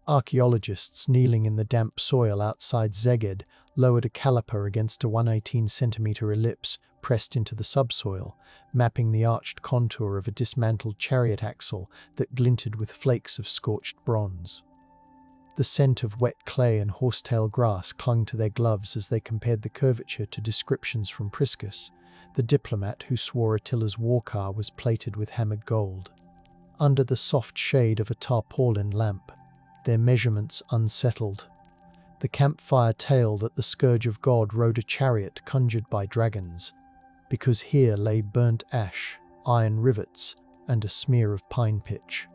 Archaeologists kneeling in the damp soil outside Szeged lowered a caliper against a 118-centimeter ellipse pressed into the subsoil, mapping the arched contour of a dismantled chariot axle that glinted with flakes of scorched bronze. The scent of wet clay and horsetail grass clung to their gloves as they compared the curvature to descriptions from Priscus, the diplomat who swore Attila's war car was plated with hammered gold. Under the soft shade of a tarpaulin lamp, their measurements unsettled. The campfire tale that the scourge of God rode a chariot conjured by dragons, because here lay burnt ash, iron rivets, and a smear of pine pitch.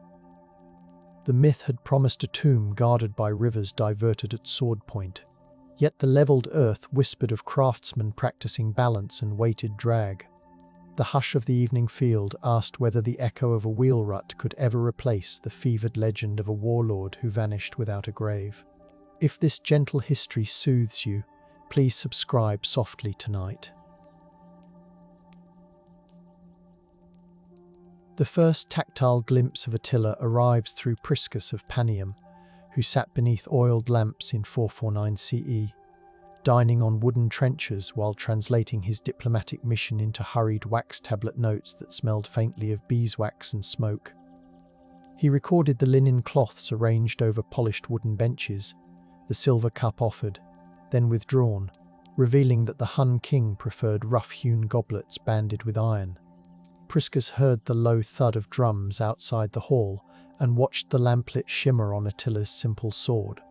The myth had promised a tomb guarded by rivers diverted at sword point, yet the levelled earth whispered of craftsmen practicing balance and weighted drag. The hush of the evening field asked whether the echo of a wheel rut could ever replace the fevered legend of a warlord who vanished without a grave. If this gentle history soothes you, please subscribe softly tonight. The first tactile glimpse of Attila arrives through Priscus of Panium, who sat beneath oiled lamps in 449 CE, dining on wooden trenchers while translating his diplomatic mission into hurried wax tablet notes that smelled faintly of beeswax and smoke. He recorded the linen cloths arranged over polished wooden benches, the silver cup offered, then withdrawn, revealing that the Hun king preferred rough-hewn goblets banded with iron. Priscus heard the low thud of drums outside the hall and watched the lamplit shimmer on Attila's simple sword,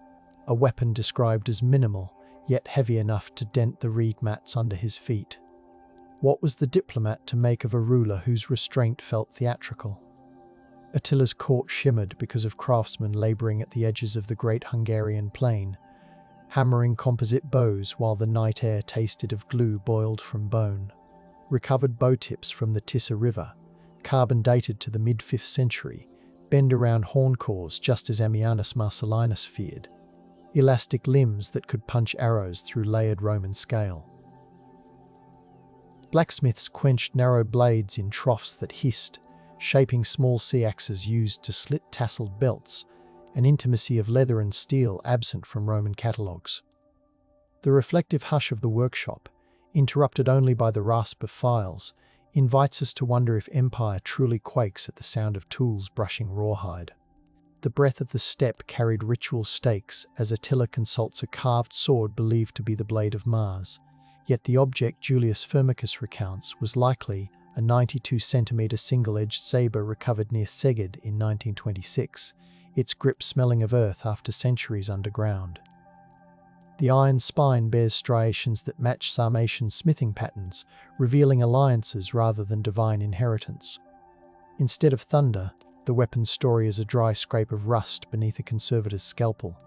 a weapon described as minimal, yet heavy enough to dent the reed mats under his feet. What was the diplomat to make of a ruler whose restraint felt theatrical? Attila's court shimmered because of craftsmen labouring at the edges of the great Hungarian plain, hammering composite bows while the night air tasted of glue boiled from bone. Recovered bow tips from the Tisa River, carbon dated to the mid-5th century, bend around horn cores just as Ammianus Marcellinus feared. Elastic limbs that could punch arrows through layered Roman scale. Blacksmiths quenched narrow blades in troughs that hissed, shaping small sea axes used to slit tasseled belts, an intimacy of leather and steel absent from Roman catalogues. The reflective hush of the workshop, interrupted only by the rasp of files, invites us to wonder if empire truly quakes at the sound of tools brushing rawhide. The breath of the steppe carried ritual stakes as Attila consults a carved sword believed to be the blade of Mars, yet the object Julius Firmicus recounts was likely a 92-centimeter single-edged sabre recovered near Szeged in 1926, its grip smelling of earth after centuries underground. The iron spine bears striations that match Sarmatian smithing patterns, revealing alliances rather than divine inheritance. Instead of thunder, the weapon's story is a dry scrape of rust beneath a conservator's scalpel.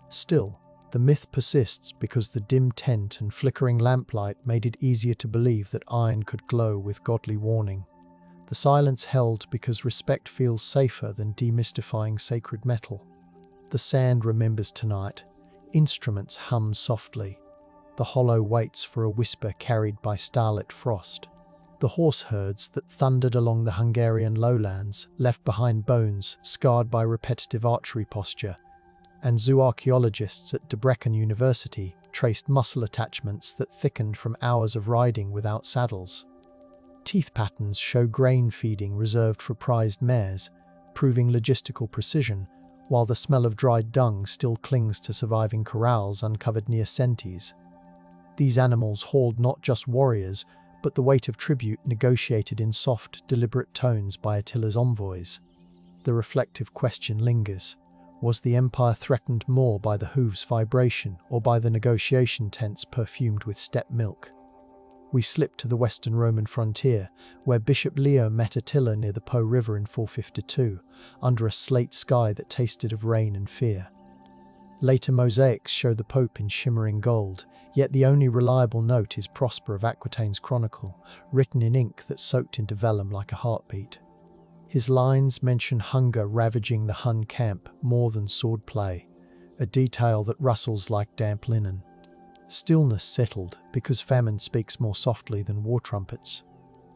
Still, the myth persists because the dim tent and flickering lamplight made it easier to believe that iron could glow with godly warning. The silence held because respect feels safer than demystifying sacred metal. The sand remembers tonight. Instruments hum softly. The hollow waits for a whisper carried by starlit frost. The horse herds that thundered along the Hungarian lowlands left behind bones scarred by repetitive archery posture, and zooarchaeologists at Debrecen University traced muscle attachments that thickened from hours of riding without saddles. Teeth patterns show grain feeding reserved for prized mares, proving logistical precision, while the smell of dried dung still clings to surviving corrals uncovered near Sentes. These animals hauled not just warriors, but the weight of tribute negotiated in soft, deliberate tones by Attila's envoys. The reflective question lingers. Was the empire threatened more by the hooves' vibration or by the negotiation tents perfumed with steppe milk? We slip to the western Roman frontier, where Bishop Leo met Attila near the Po River in 452, under a slate sky that tasted of rain and fear. Later mosaics show the Pope in shimmering gold, yet the only reliable note is Prosper of Aquitaine's chronicle, written in ink that soaked into vellum like a heartbeat. His lines mention hunger ravaging the Hun camp more than swordplay, a detail that rustles like damp linen. Stillness settled because famine speaks more softly than war trumpets.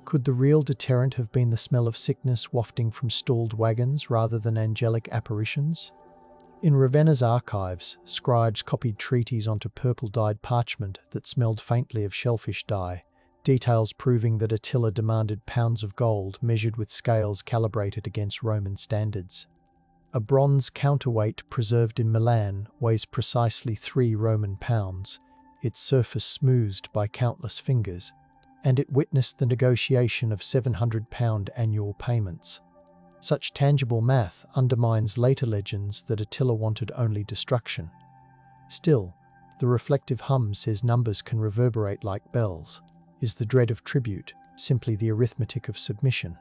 Could the real deterrent have been the smell of sickness wafting from stalled wagons rather than angelic apparitions? In Ravenna's archives, scribes copied treaties onto purple-dyed parchment that smelled faintly of shellfish dye, details proving that Attila demanded pounds of gold measured with scales calibrated against Roman standards. A bronze counterweight preserved in Milan weighs precisely 3 Roman pounds, its surface smoothed by countless fingers, and it witnessed the negotiation of £700 annual payments. Such tangible math undermines later legends that Attila wanted only destruction. Still, the reflective hum says numbers can reverberate like bells. Is the dread of tribute simply the arithmetic of submission?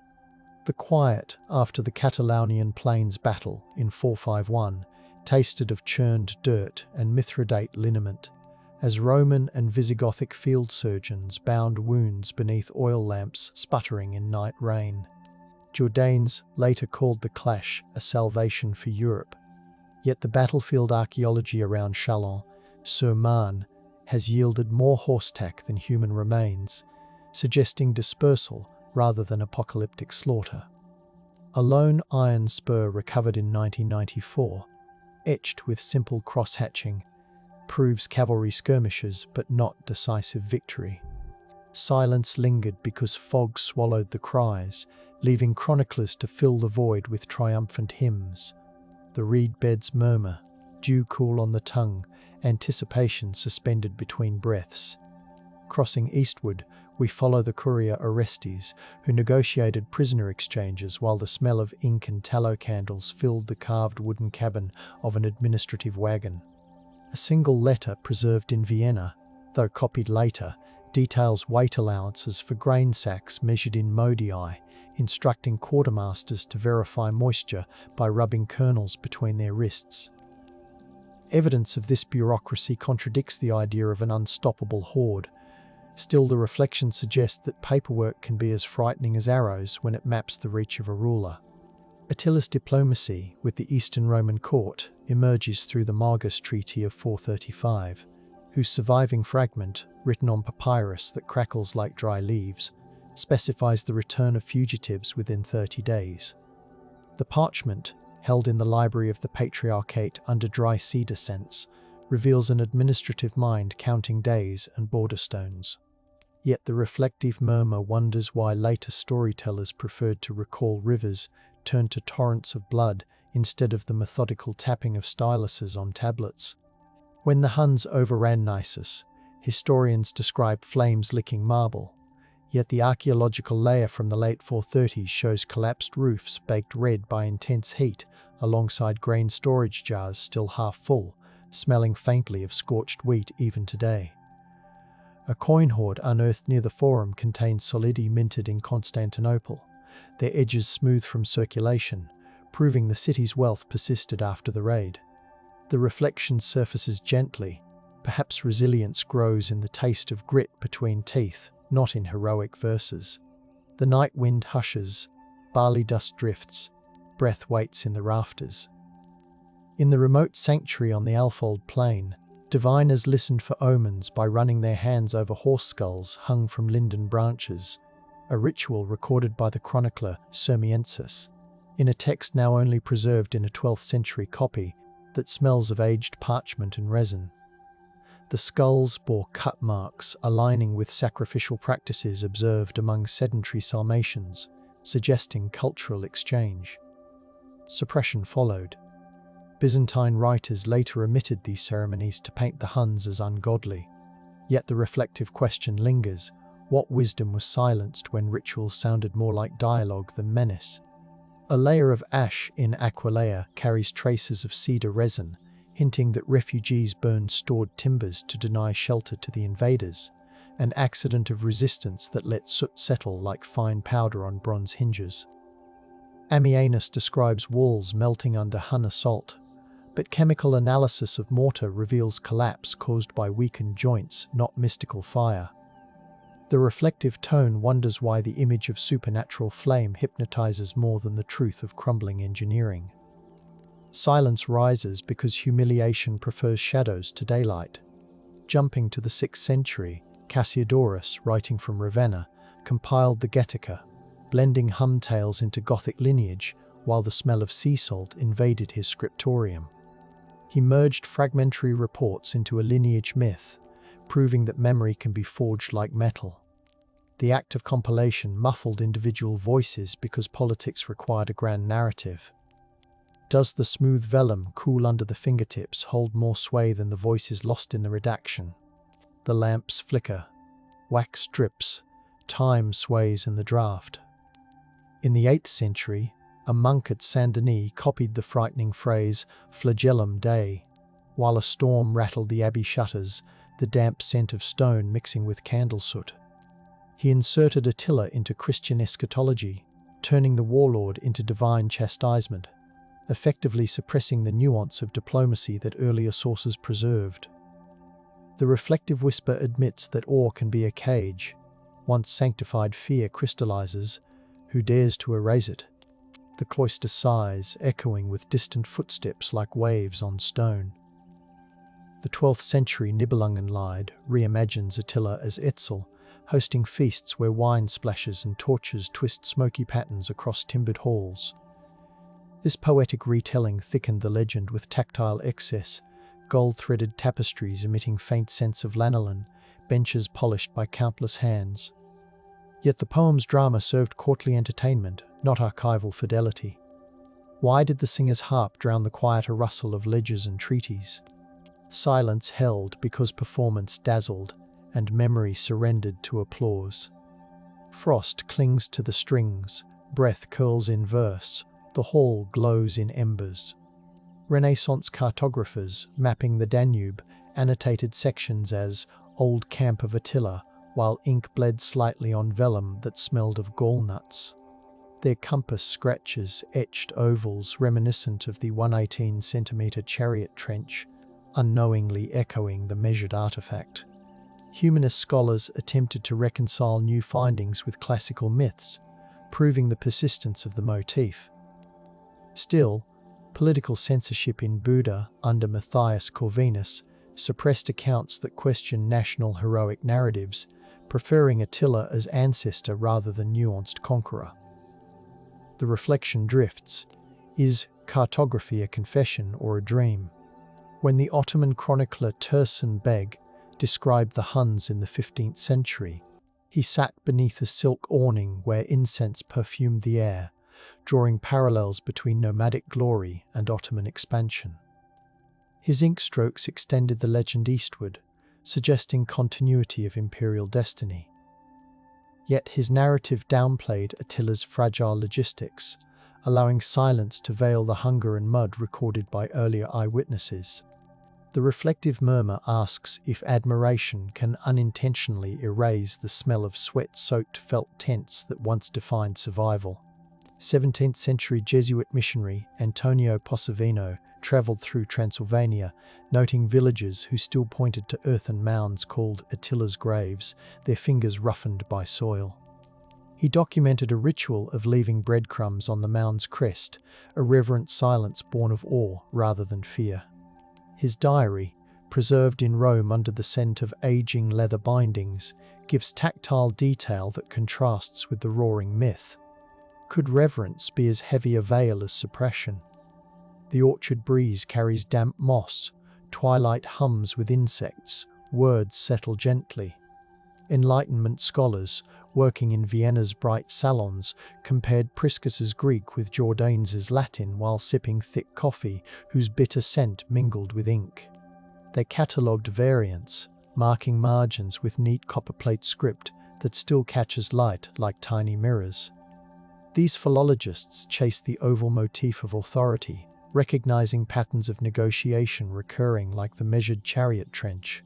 The quiet after the Catalonian Plains battle in 451 tasted of churned dirt and Mithridate liniment, as Roman and Visigothic field surgeons bound wounds beneath oil lamps sputtering in night rain. Jourdains later called the clash a salvation for Europe. Yet the battlefield archaeology around Chalon-sur-Marne has yielded more horsetack than human remains, suggesting dispersal rather than apocalyptic slaughter. A lone iron spur recovered in 1994, etched with simple cross-hatching, proves cavalry skirmishes but not decisive victory. Silence lingered because fog swallowed the cries, leaving chroniclers to fill the void with triumphant hymns. The reed beds murmur, dew cool on the tongue, anticipation suspended between breaths. Crossing eastward, we follow the courier Orestes, who negotiated prisoner exchanges while the smell of ink and tallow candles filled the carved wooden cabin of an administrative wagon. A single letter preserved in Vienna, though copied later, details weight allowances for grain sacks measured in modii, instructing quartermasters to verify moisture by rubbing kernels between their wrists. Evidence of this bureaucracy contradicts the idea of an unstoppable horde. Still, the reflection suggests that paperwork can be as frightening as arrows when it maps the reach of a ruler. Attila's diplomacy with the Eastern Roman court emerges through the Margus Treaty of 435, whose surviving fragment, written on papyrus that crackles like dry leaves, specifies the return of fugitives within 30 days. The parchment, held in the library of the Patriarchate under dry cedar scents, reveals an administrative mind counting days and border stones. Yet the reflective murmur wonders why later storytellers preferred to recall rivers turned to torrents of blood instead of the methodical tapping of styluses on tablets. When the Huns overran Nisus, historians described flames licking marble, yet the archaeological layer from the late 430s shows collapsed roofs baked red by intense heat alongside grain storage jars still half full, smelling faintly of scorched wheat even today. A coin hoard unearthed near the Forum contains solidi minted in Constantinople, their edges smooth from circulation, proving the city's wealth persisted after the raid. The reflection surfaces gently, perhaps resilience grows in the taste of grit between teeth, not in heroic verses. The night wind hushes, barley dust drifts, breath waits in the rafters. In the remote sanctuary on the Alfold Plain, diviners listened for omens by running their hands over horse skulls hung from linden branches, a ritual recorded by the chronicler Sirmiensis, in a text now only preserved in a 12th century copy that smells of aged parchment and resin. The skulls bore cut marks aligning with sacrificial practices observed among sedentary Sarmatians, suggesting cultural exchange. Suppression followed. Byzantine writers later omitted these ceremonies to paint the Huns as ungodly. Yet the reflective question lingers: what wisdom was silenced when rituals sounded more like dialogue than menace? A layer of ash in Aquileia carries traces of cedar resin, hinting that refugees burned stored timbers to deny shelter to the invaders, an accident of resistance that let soot settle like fine powder on bronze hinges. Ammianus describes walls melting under Hun assault, but chemical analysis of mortar reveals collapse caused by weakened joints, not mystical fire. The reflective tone wonders why the image of supernatural flame hypnotizes more than the truth of crumbling engineering. Silence rises because humiliation prefers shadows to daylight. Jumping to the 6th century, Cassiodorus, writing from Ravenna, compiled the Getica, blending Hun tales into Gothic lineage while the smell of sea salt invaded his scriptorium. He merged fragmentary reports into a lineage myth, proving that memory can be forged like metal. The act of compilation muffled individual voices because politics required a grand narrative. Does the smooth vellum cool under the fingertips hold more sway than the voices lost in the redaction? The lamps flicker, wax drips, time sways in the draft. In the 8th century, a monk at Saint-Denis copied the frightening phrase flagellum Dei, while a storm rattled the abbey shutters, the damp scent of stone mixing with candle soot. He inserted Attila into Christian eschatology, turning the warlord into divine chastisement, effectively suppressing the nuance of diplomacy that earlier sources preserved. The reflective whisper admits that awe can be a cage. Once sanctified fear crystallizes. Who dares to erase it? The cloister sighs, echoing with distant footsteps like waves on stone. The 12th century Nibelungenlied reimagines Attila as Etzel, hosting feasts where wine splashes and torches twist smoky patterns across timbered halls. This poetic retelling thickened the legend with tactile excess, gold-threaded tapestries emitting faint scents of lanolin, benches polished by countless hands. Yet the poem's drama served courtly entertainment, not archival fidelity. Why did the singer's harp drown the quieter rustle of ledgers and treaties? Silence held because performance dazzled, and memory surrendered to applause. Frost clings to the strings, breath curls in verse, the hall glows in embers. Renaissance cartographers, mapping the Danube, annotated sections as Old Camp of Attila, while ink bled slightly on vellum that smelled of gallnuts. Their compass scratches etched ovals reminiscent of the 118-centimetre chariot trench, unknowingly echoing the measured artifact. Humanist scholars attempted to reconcile new findings with classical myths, proving the persistence of the motif. Still, political censorship in Buda under Matthias Corvinus suppressed accounts that questioned national heroic narratives, preferring Attila as ancestor rather than nuanced conqueror. The reflection drifts. Is cartography a confession or a dream? When the Ottoman chronicler Tursun Beg described the Huns in the 15th century, he sat beneath a silk awning where incense perfumed the air, drawing parallels between nomadic glory and Ottoman expansion. His ink strokes extended the legend eastward, suggesting continuity of imperial destiny. Yet his narrative downplayed Attila's fragile logistics, allowing silence to veil the hunger and mud recorded by earlier eyewitnesses. The reflective murmur asks if admiration can unintentionally erase the smell of sweat-soaked felt tents that once defined survival. 17th century Jesuit missionary Antonio Posavino travelled through Transylvania, noting villagers who still pointed to earthen mounds called Attila's graves, their fingers roughened by soil. He documented a ritual of leaving breadcrumbs on the mound's crest, a reverent silence born of awe rather than fear. His diary, preserved in Rome under the scent of aging leather bindings, gives tactile detail that contrasts with the roaring myth. Could reverence be as heavy a veil as suppression? The orchard breeze carries damp moss, twilight hums with insects, words settle gently. Enlightenment scholars, working in Vienna's bright salons, compared Priscus's Greek with Jordanes' Latin while sipping thick coffee whose bitter scent mingled with ink. They catalogued variants, marking margins with neat copperplate script that still catches light like tiny mirrors. These philologists chase the oval motif of authority, recognizing patterns of negotiation recurring like the measured chariot trench.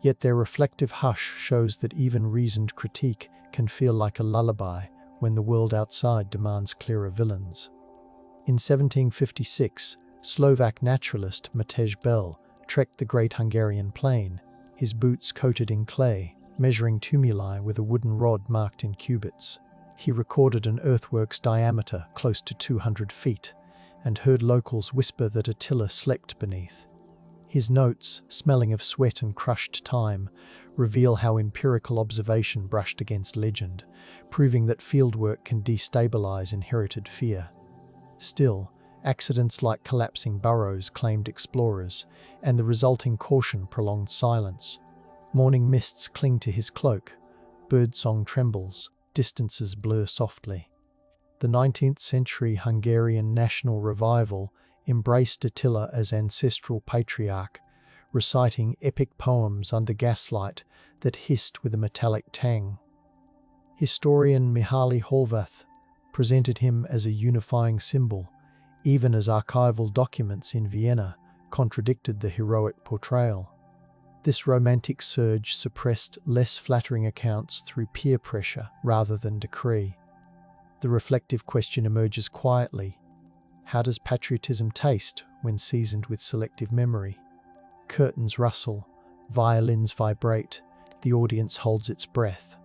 Yet their reflective hush shows that even reasoned critique can feel like a lullaby when the world outside demands clearer villains. In 1756, Slovak naturalist Matej Bel trekked the Great Hungarian Plain, his boots coated in clay, measuring tumuli with a wooden rod marked in cubits. He recorded an earthwork's diameter close to 200 feet, and heard locals whisper that Attila slept beneath. His notes, smelling of sweat and crushed time, reveal how empirical observation brushed against legend, proving that fieldwork can destabilize inherited fear. Still, Accidents like collapsing burrows claimed explorers, and the resulting caution prolonged silence. Morning mists cling to his cloak, birdsong trembles, distances blur softly. The 19th century Hungarian national revival embraced Attila as ancestral patriarch, reciting epic poems under gaslight that hissed with a metallic tang. Historian Mihaly Horváth presented him as a unifying symbol, even as archival documents in Vienna contradicted the heroic portrayal. This romantic surge suppressed less flattering accounts through peer pressure rather than decree. The reflective question emerges quietly. How does patriotism taste when seasoned with selective memory? Curtains rustle, violins vibrate, the audience holds its breath.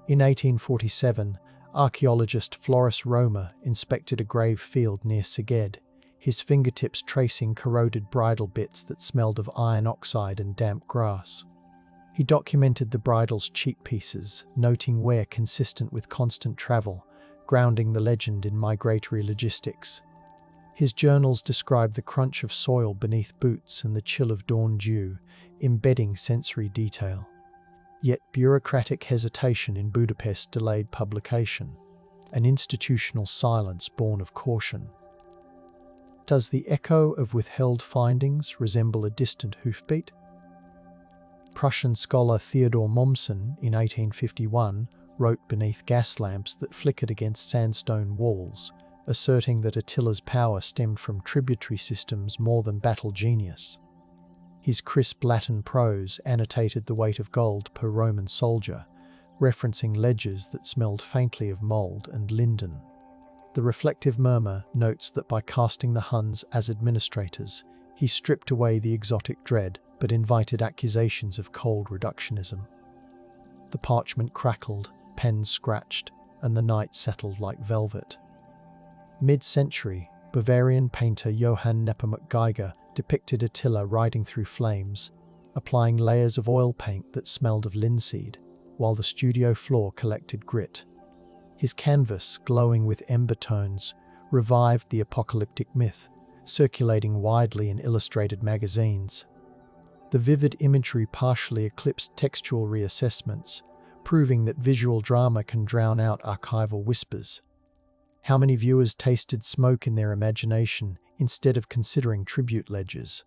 In 1847, archaeologist Floris Roma inspected a grave field near Szeged, his fingertips tracing corroded bridle bits that smelled of iron oxide and damp grass. He documented the bridle's cheek pieces, noting wear consistent with constant travel, grounding the legend in migratory logistics. His journals describe the crunch of soil beneath boots and the chill of dawn dew, embedding sensory detail. Yet bureaucratic hesitation in Budapest delayed publication, an institutional silence born of caution. Does the echo of withheld findings resemble a distant hoofbeat? Prussian scholar Theodor Mommsen in 1851 wrote beneath gas lamps that flickered against sandstone walls, asserting that Attila's power stemmed from tributary systems more than battle genius. His crisp Latin prose annotated the weight of gold per Roman soldier, referencing ledgers that smelled faintly of mould and linden. The reflective murmur notes that by casting the Huns as administrators, he stripped away the exotic dread but invited accusations of cold reductionism. The parchment crackled, pens scratched, and the night settled like velvet. Mid-century, Bavarian painter Johann Nepomuk Geiger depicted Attila riding through flames, applying layers of oil paint that smelled of linseed, while the studio floor collected grit. His canvas, glowing with ember tones, revived the apocalyptic myth, circulating widely in illustrated magazines. The vivid imagery partially eclipsed textual reassessments, proving that visual drama can drown out archival whispers. How many viewers tasted smoke in their imagination instead of considering tribute ledgers?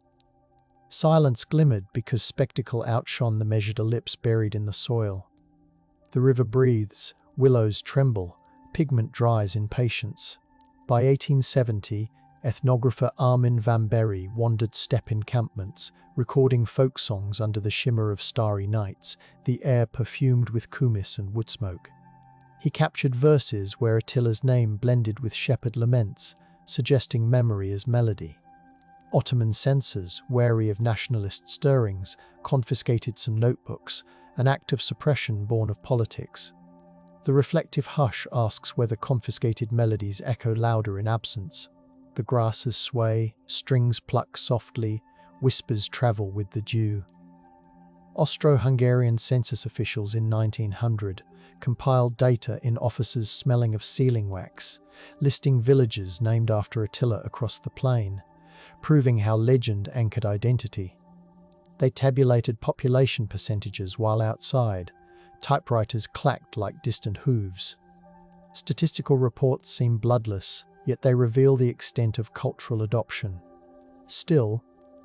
Silence glimmered because spectacle outshone the measured ellipse buried in the soil. The river breathes, willows tremble, pigment dries in patience. By 1870, ethnographer Armin van Berry wandered steppe encampments, recording folk songs under the shimmer of starry nights, the air perfumed with kumis and wood smoke. He captured verses where Attila's name blended with shepherd laments, suggesting memory as melody. Ottoman censors, wary of nationalist stirrings, confiscated some notebooks, an act of suppression born of politics. The reflective hush asks whether confiscated melodies echo louder in absence. The grasses sway, strings pluck softly, whispers travel with the dew. Austro-Hungarian census officials in 1900 compiled data in offices smelling of sealing wax, listing villages named after Attila across the plain, proving how legend anchored identity. They tabulated population percentages while outside. Typewriters clacked like distant hooves. Statistical reports seem bloodless, yet they reveal the extent of cultural adoption. Still,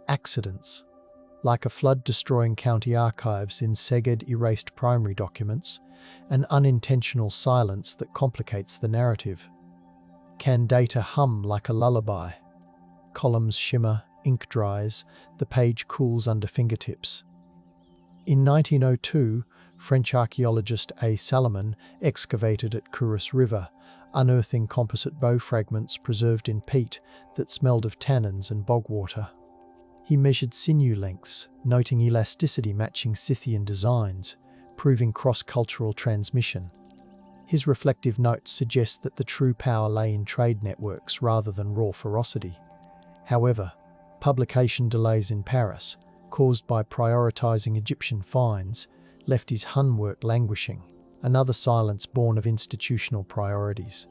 accidents, like a flood destroying county archives in Szeged erased primary documents, an unintentional silence that complicates the narrative. Can data hum like a lullaby? Columns shimmer, ink dries, the page cools under fingertips. In 1902, French archaeologist A. Salomon excavated at Kouros River, unearthing composite bow fragments preserved in peat that smelled of tannins and bog water. He measured sinew lengths, noting elasticity matching Scythian designs, proving cross-cultural transmission. His reflective notes suggest that the true power lay in trade networks rather than raw ferocity. However, publication delays in Paris, caused by prioritizing Egyptian finds, left his Hun work languishing, another silence born of institutional priorities.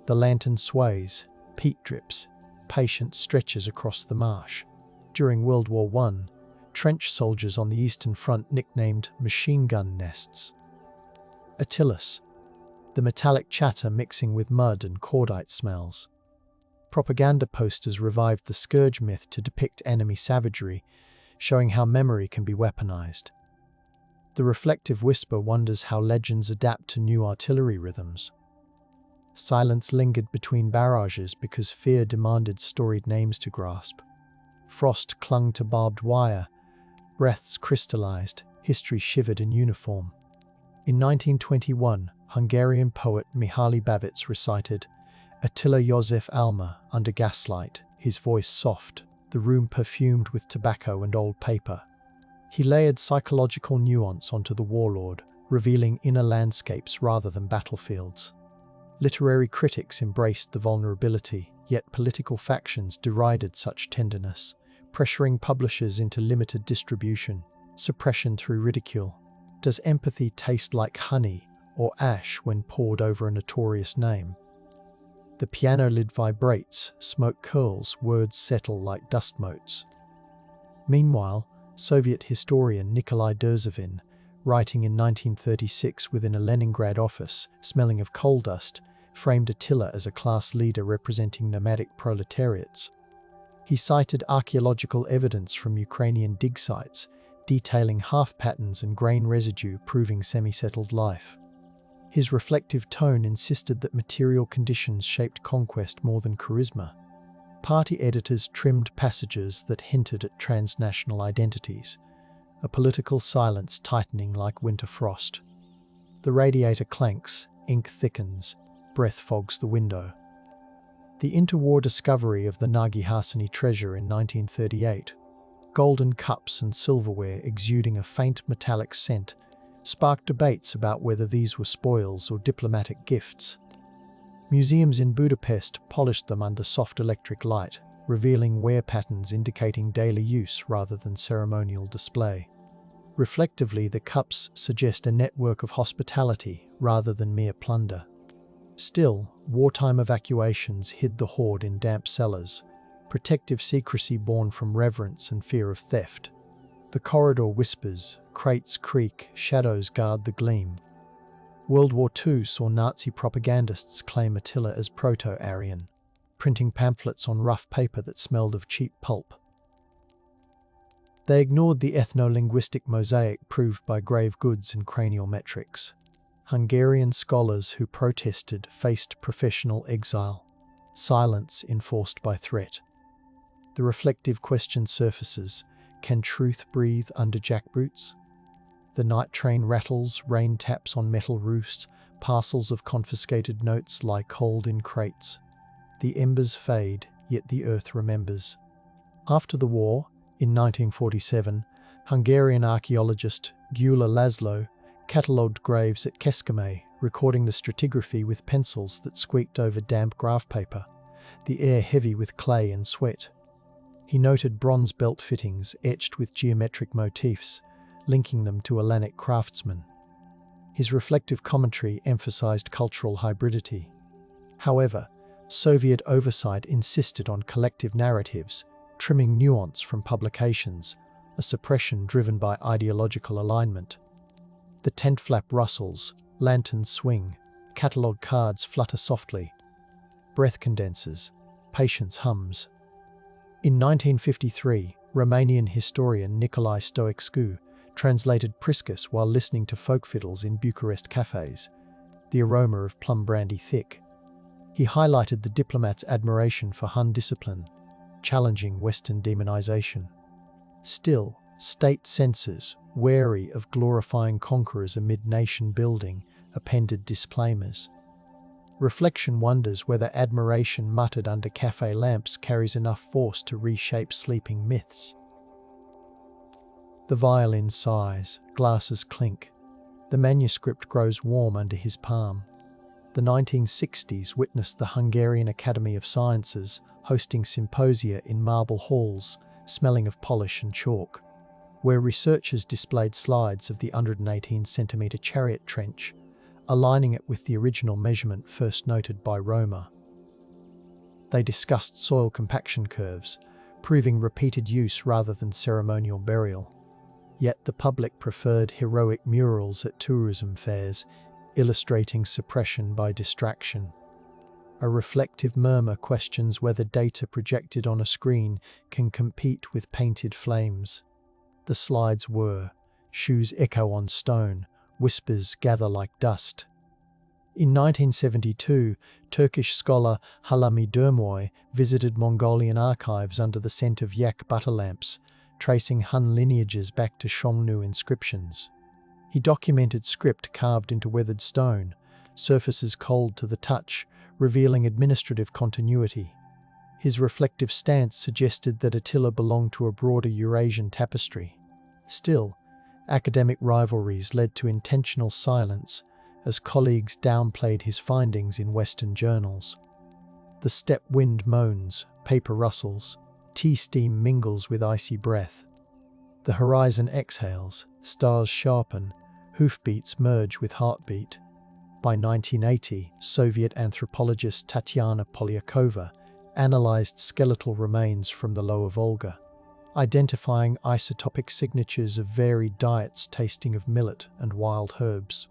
The lantern sways, peat drips, patient stretches across the marsh. During World War I, trench soldiers on the Eastern Front nicknamed machine gun nests. Attilas, the metallic chatter mixing with mud and cordite smells. Propaganda posters revived the scourge myth to depict enemy savagery, showing how memory can be weaponized. The reflective whisper wonders how legends adapt to new artillery rhythms. Silence lingered between barrages because fear demanded storied names to grasp. Frost clung to barbed wire, breaths crystallized, history shivered in uniform. In 1921, Hungarian poet Mihaly Babits recited Attila József Alma under gaslight, his voice soft, the room perfumed with tobacco and old paper. He layered psychological nuance onto the warlord, revealing inner landscapes rather than battlefields. Literary critics embraced the vulnerability, yet political factions derided such tenderness, pressuring publishers into limited distribution, suppression through ridicule. Does empathy taste like honey or ash when poured over a notorious name? The piano lid vibrates, smoke curls, words settle like dust motes. Meanwhile, Soviet historian Nikolai Derzhavin, writing in 1936 within a Leningrad office, smelling of coal dust, framed Attila as a class leader representing nomadic proletariats. He cited archaeological evidence from Ukrainian dig sites, detailing half patterns and grain residue proving semi-settled life. His reflective tone insisted that material conditions shaped conquest more than charisma. Party editors trimmed passages that hinted at transnational identities, a political silence tightening like winter frost. The radiator clanks, ink thickens, breath fogs the window. The interwar discovery of the Nagy Harsany treasure in 1938, golden cups and silverware exuding a faint metallic scent, sparked debates about whether these were spoils or diplomatic gifts. Museums in Budapest polished them under soft electric light, revealing wear patterns indicating daily use rather than ceremonial display. Reflectively, the cups suggest a network of hospitality rather than mere plunder. Still, wartime evacuations hid the hoard in damp cellars, protective secrecy born from reverence and fear of theft. The corridor whispers, crates creak, shadows guard the gleam. World War II saw Nazi propagandists claim Attila as Proto-Aryan, printing pamphlets on rough paper that smelled of cheap pulp. They ignored the ethno-linguistic mosaic proved by grave goods and cranial metrics. Hungarian scholars who protested faced professional exile, silence enforced by threat. The reflective question surfaces: can truth breathe under jackboots? The night train rattles, rain taps on metal roofs, parcels of confiscated notes lie cold in crates. The embers fade, yet the earth remembers. After the war, in 1947, Hungarian archaeologist Gyula Laszlo catalogued graves at Kecskemét, recording the stratigraphy with pencils that squeaked over damp graph paper, the air heavy with clay and sweat. He noted bronze belt fittings etched with geometric motifs, linking them to Hellenic craftsmen. His reflective commentary emphasized cultural hybridity. However, Soviet oversight insisted on collective narratives, trimming nuance from publications, a suppression driven by ideological alignment. The tent flap rustles, lanterns swing, catalogue cards flutter softly. Breath condenses, patience hums. In 1953, Romanian historian Nicolae Stoicscu translated Priscus while listening to folk fiddles in Bucharest cafes, the aroma of plum brandy thick. He highlighted the diplomat's admiration for Hun discipline, challenging Western demonization. Still, state censors, wary of glorifying conquerors amid nation building, appended disclaimers. Reflection wonders whether admiration muttered under cafe lamps carries enough force to reshape sleeping myths. The violin sighs, glasses clink. The manuscript grows warm under his palm. The 1960s witnessed the Hungarian Academy of Sciences hosting symposia in marble halls, smelling of polish and chalk, where researchers displayed slides of the 118-centimetre chariot trench, aligning it with the original measurement first noted by Roma. They discussed soil compaction curves, proving repeated use rather than ceremonial burial. Yet the public preferred heroic murals at tourism fairs, illustrating suppression by distraction. A reflective murmur questions whether data projected on a screen can compete with painted flames. The slides were, "Shoes echo on stone, whispers gather like dust." In 1972, Turkish scholar Halami Durmoy visited Mongolian archives under the scent of yak butter lamps, tracing Hun lineages back to Xiongnu inscriptions. He documented script carved into weathered stone, surfaces cold to the touch, revealing administrative continuity. His reflective stance suggested that Attila belonged to a broader Eurasian tapestry. Still, academic rivalries led to intentional silence as colleagues downplayed his findings in Western journals. The steppe wind moans, paper rustles, tea steam mingles with icy breath. The horizon exhales, stars sharpen, hoofbeats merge with heartbeat. By 1980, Soviet anthropologist Tatyana Polyakova analyzed skeletal remains from the Lower Volga, identifying isotopic signatures of varied diets tasting of millet and wild herbs.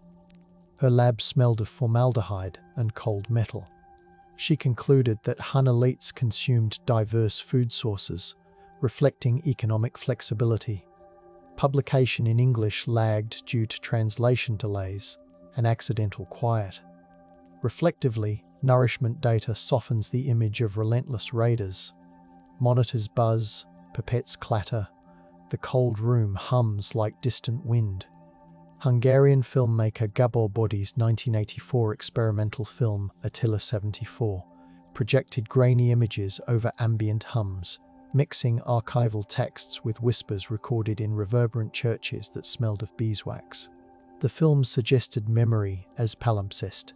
Her lab smelled of formaldehyde and cold metal. She concluded that Hun elites consumed diverse food sources, reflecting economic flexibility. Publication in English lagged due to translation delays and accidental quiet. Reflectively, nourishment data softens the image of relentless raiders. Monitors buzz, pipettes clatter, the cold room hums like distant wind. Hungarian filmmaker Gabor Body's 1984 experimental film Attila 74 projected grainy images over ambient hums, mixing archival texts with whispers recorded in reverberant churches that smelled of beeswax. The film suggested memory as palimpsest.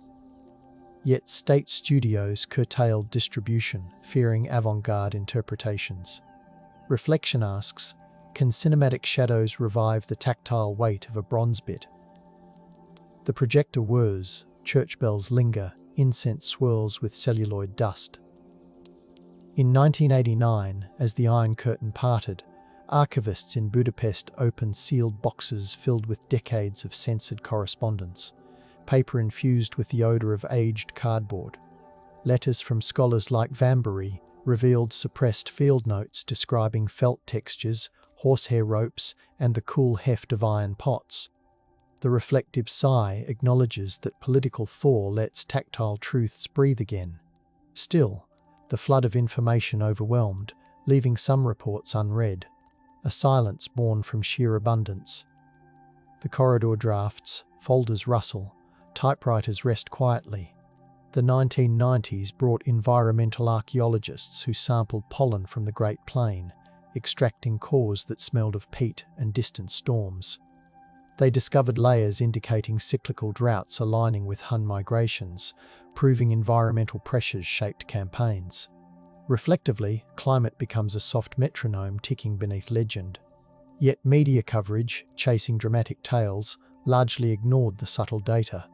Yet state studios curtailed distribution, fearing avant-garde interpretations. Reflection asks, can cinematic shadows revive the tactile weight of a bronze bit? The projector whirs, church bells linger, incense swirls with celluloid dust. In 1989, as the Iron Curtain parted, archivists in Budapest opened sealed boxes filled with decades of censored correspondence, paper infused with the odour of aged cardboard. Letters from scholars like Vambury revealed suppressed field notes describing felt textures, horsehair ropes, and the cool heft of iron pots. The reflective sigh acknowledges that political thaw lets tactile truths breathe again. Still, the flood of information overwhelmed, leaving some reports unread, a silence born from sheer abundance. The corridor drafts, folders rustle, typewriters rest quietly. The 1990s brought environmental archaeologists who sampled pollen from the Great Plain, extracting cores that smelled of peat and distant storms. They discovered layers indicating cyclical droughts aligning with Hun migrations, proving environmental pressures shaped campaigns. Reflectively, climate becomes a soft metronome ticking beneath legend. Yet media coverage, chasing dramatic tales, largely ignored the subtle data.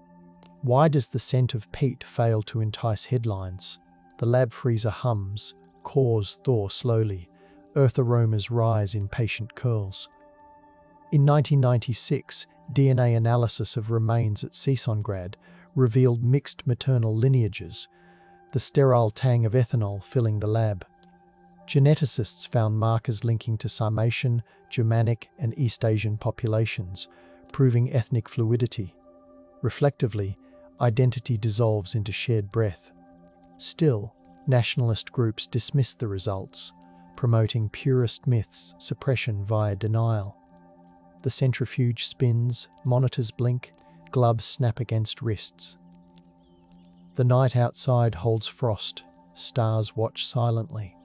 Why does the scent of peat fail to entice headlines? The lab freezer hums, cores thaw slowly, earth aromas rise in patient curls. In 1996, DNA analysis of remains at Sisongrad revealed mixed maternal lineages, the sterile tang of ethanol filling the lab. Geneticists found markers linking to Sarmatian, Germanic, and East Asian populations, proving ethnic fluidity. Reflectively, identity dissolves into shared breath. Still, nationalist groups dismiss the results, promoting purist myths, suppression via denial. The centrifuge spins, monitors blink, gloves snap against wrists. The night outside holds frost, stars watch silently.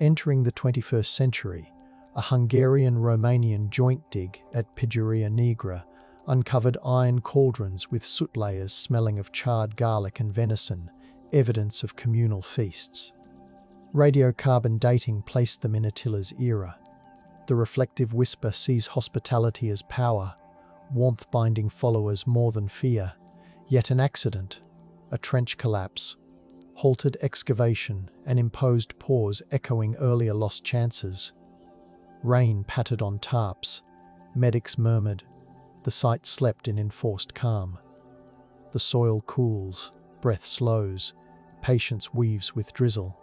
Entering the 21st century, a Hungarian-Romanian joint dig at Pijuria Negra uncovered iron cauldrons with soot layers smelling of charred garlic and venison, evidence of communal feasts. Radiocarbon dating placed them in Attila's era. The reflective whisper sees hospitality as power, warmth binding followers more than fear, yet an accident, a trench collapse. halted excavation, an imposed pause echoing earlier lost chances. Rain pattered on tarps. Medics murmured. The site slept in enforced calm. The soil cools, breath slows, patience weaves with drizzle.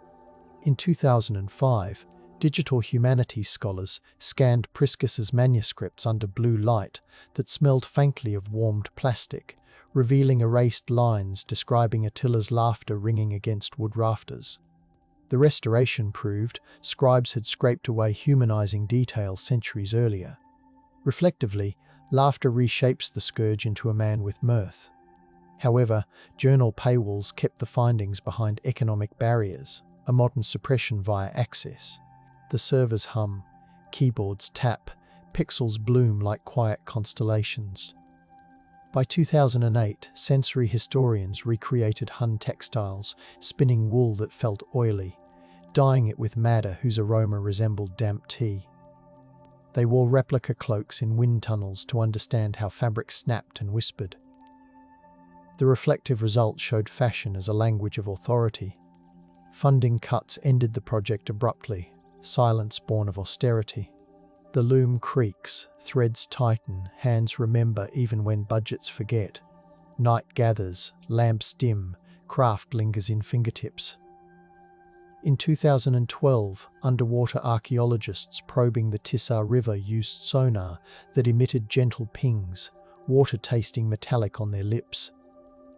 In 2005, digital humanities scholars scanned Priscus's manuscripts under blue light that smelled faintly of warmed plastic, revealing erased lines describing Attila's laughter ringing against wood rafters. The restoration proved scribes had scraped away humanizing details centuries earlier. Reflectively, laughter reshapes the scourge into a man with mirth. However, journal paywalls kept the findings behind economic barriers, a modern suppression via access. The servers hum, keyboards tap, pixels bloom like quiet constellations. By 2008, sensory historians recreated Hun textiles, spinning wool that felt oily, dyeing it with madder whose aroma resembled damp tea. They wore replica cloaks in wind tunnels to understand how fabric snapped and whispered. The reflective result showed fashion as a language of authority. Funding cuts ended the project abruptly, silence born of austerity. The loom creaks, threads tighten, hands remember even when budgets forget. Night gathers, lamps dim, craft lingers in fingertips. In 2012, underwater archaeologists probing the Tissar River used sonar that emitted gentle pings, water tasting metallic on their lips.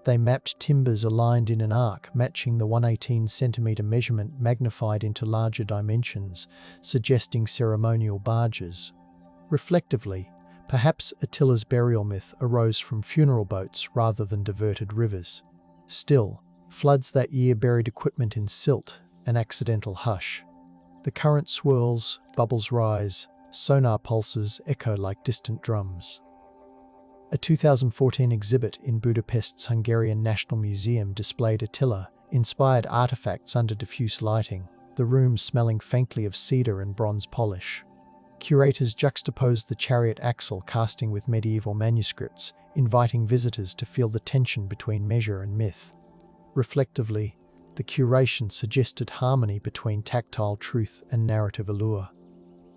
They mapped timbers aligned in an arc matching the 118-centimetre measurement magnified into larger dimensions, suggesting ceremonial barges. Reflectively, perhaps Attila's burial myth arose from funeral boats rather than diverted rivers. Still, floods that year buried equipment in silt, an accidental hush. The current swirls, bubbles rise, sonar pulses echo like distant drums. A 2014 exhibit in Budapest's Hungarian National Museum displayed Attila-inspired artifacts under diffuse lighting, the room smelling faintly of cedar and bronze polish. Curators juxtaposed the chariot axle casting with medieval manuscripts, inviting visitors to feel the tension between measure and myth. Reflectively, the curation suggested harmony between tactile truth and narrative allure.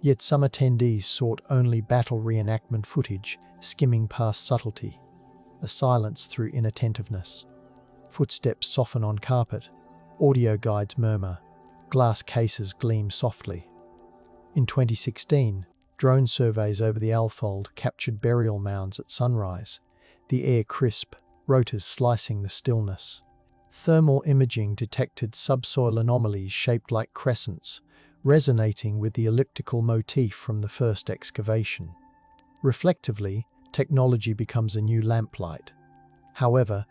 Yet some attendees sought only battle reenactment footage, skimming past subtlety, a silence through inattentiveness. Footsteps soften on carpet, audio guides murmur, glass cases gleam softly. In 2016, drone surveys over the Alfold captured burial mounds at sunrise, the air crisp, rotors slicing the stillness. Thermal imaging detected subsoil anomalies shaped like crescents, resonating with the elliptical motif from the first excavation. Reflectively, technology becomes a new lamplight. However,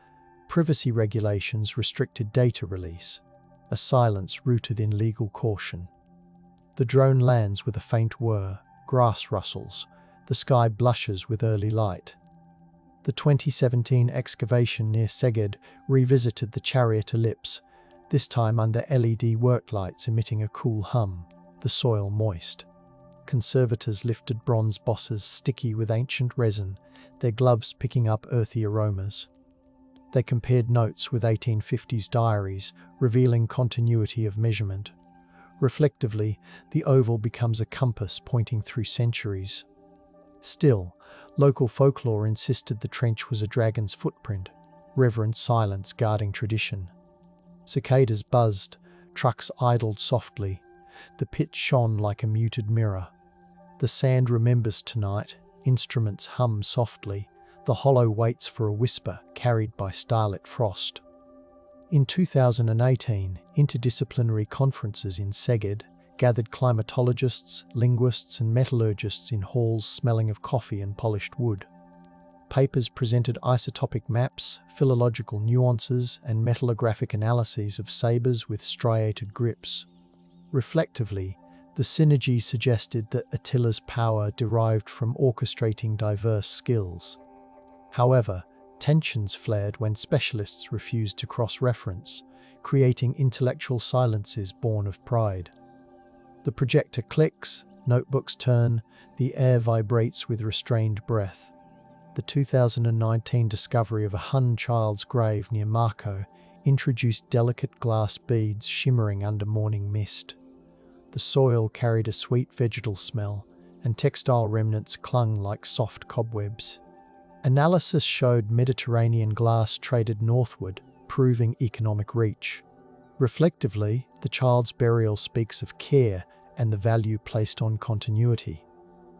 privacy regulations restricted data release, a silence rooted in legal caution. The drone lands with a faint whir, grass rustles, the sky blushes with early light. The 2017 excavation near Szeged revisited the chariot ellipse, this time under LED worklights emitting a cool hum, the soil moist. Conservators lifted bronze bosses sticky with ancient resin, their gloves picking up earthy aromas. They compared notes with 1850s diaries, revealing continuity of measurement. Reflectively, the oval becomes a compass pointing through centuries. Still, local folklore insisted the trench was a dragon's footprint, reverent silence guarding tradition. Cicadas buzzed, trucks idled softly, the pit shone like a muted mirror. The sand remembers tonight, instruments hum softly, the hollow waits for a whisper carried by starlit frost. In 2018, interdisciplinary conferences in Szeged gathered climatologists, linguists and metallurgists in halls smelling of coffee and polished wood. Papers presented isotopic maps, philological nuances and metallographic analyses of sabres with striated grips. Reflectively, the synergy suggested that Attila's power derived from orchestrating diverse skills. However, tensions flared when specialists refused to cross-reference, creating intellectual silences born of pride. The projector clicks, notebooks turn, the air vibrates with restrained breath. The 2019 discovery of a Hun child's grave near Marko introduced delicate glass beads shimmering under morning mist. The soil carried a sweet vegetal smell, and textile remnants clung like soft cobwebs. Analysis showed Mediterranean glass traded northward, proving economic reach. Reflectively, the child's burial speaks of care and the value placed on continuity.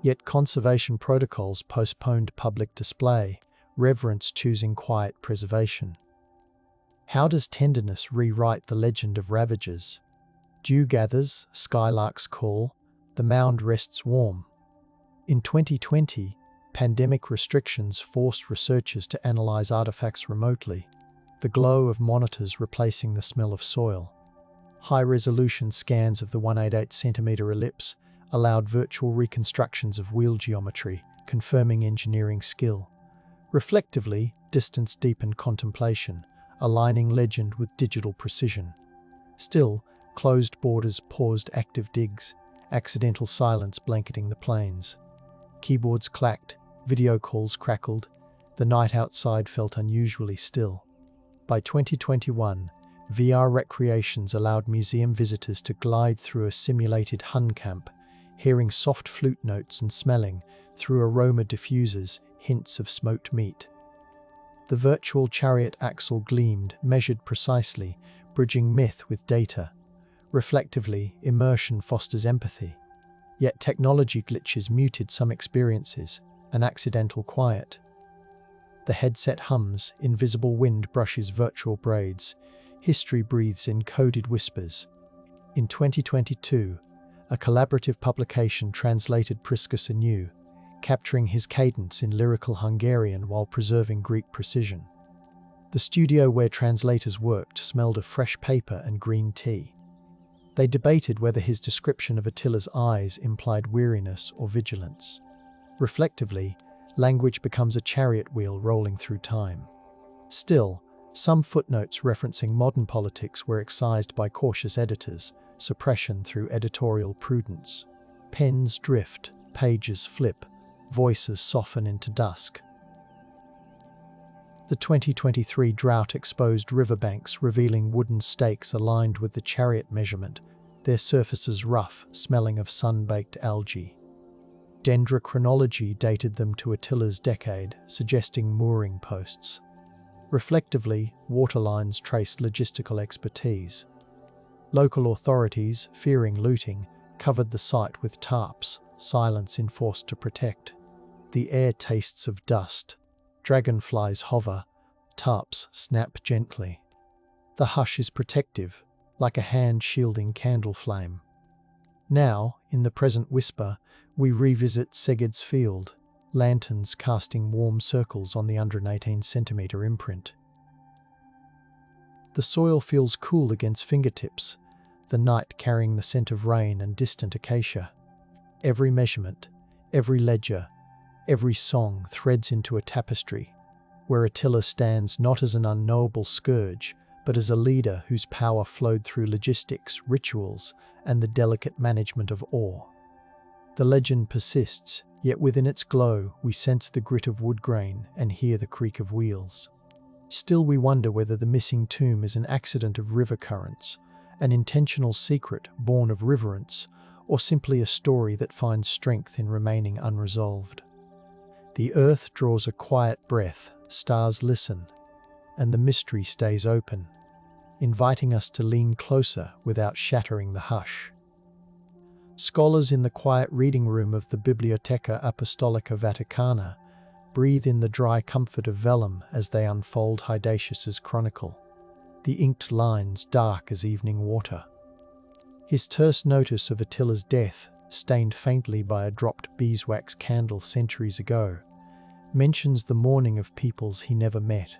Yet conservation protocols postponed public display, reverence choosing quiet preservation. How does tenderness rewrite the legend of ravages? Dew gathers, skylarks call, the mound rests warm. In 2020, pandemic restrictions forced researchers to analyze artifacts remotely, the glow of monitors replacing the smell of soil. High-resolution scans of the 188-centimetre ellipse allowed virtual reconstructions of wheel geometry, confirming engineering skill. Reflectively, distance deepened contemplation, aligning legend with digital precision. Still, closed borders paused active digs, accidental silence blanketing the plains. Keyboards clacked, video calls crackled, the night outside felt unusually still. By 2021, VR recreations allowed museum visitors to glide through a simulated Hun camp, hearing soft flute notes and smelling, through aroma diffusers, hints of smoked meat. The virtual chariot axle gleamed, measured precisely, bridging myth with data. Reflectively, immersion fosters empathy. Yet technology glitches muted some experiences, an accidental quiet. The headset hums, invisible wind brushes virtual braids, history breathes in coded whispers. In 2022, a collaborative publication translated Priscus anew, capturing his cadence in lyrical Hungarian while preserving Greek precision. The studio where translators worked smelled of fresh paper and green tea. They debated whether his description of Attila's eyes implied weariness or vigilance. Reflectively, language becomes a chariot wheel rolling through time. Still, some footnotes referencing modern politics were excised by cautious editors, suppression through editorial prudence. Pens drift, pages flip, voices soften into dusk. The 2023 drought exposed riverbanks, revealing wooden stakes aligned with the chariot measurement, their surfaces rough, smelling of sun-baked algae. Dendrochronology dated them to Attila's decade, suggesting mooring posts. Reflectively, waterlines traced logistical expertise. Local authorities, fearing looting, covered the site with tarps, silence enforced to protect. The air tastes of dust. Dragonflies hover, tarps snap gently. The hush is protective, like a hand shielding candle flame. Now, in the present whisper, we revisit Seged's field, lanterns casting warm circles on the 118-centimetre imprint. The soil feels cool against fingertips, the night carrying the scent of rain and distant acacia. Every measurement, every ledger, every song threads into a tapestry, where Attila stands not as an unknowable scourge, but as a leader whose power flowed through logistics, rituals, and the delicate management of awe. The legend persists, yet within its glow we sense the grit of wood grain and hear the creak of wheels. Still we wonder whether the missing tomb is an accident of river currents, an intentional secret born of reverence, or simply a story that finds strength in remaining unresolved. The earth draws a quiet breath, stars listen, and the mystery stays open, inviting us to lean closer without shattering the hush. Scholars in the quiet reading room of the Biblioteca Apostolica Vaticana breathe in the dry comfort of vellum as they unfold Hydatius's chronicle, the inked lines dark as evening water. His terse notice of Attila's death, stained faintly by a dropped beeswax candle centuries ago, mentions the mourning of peoples he never met.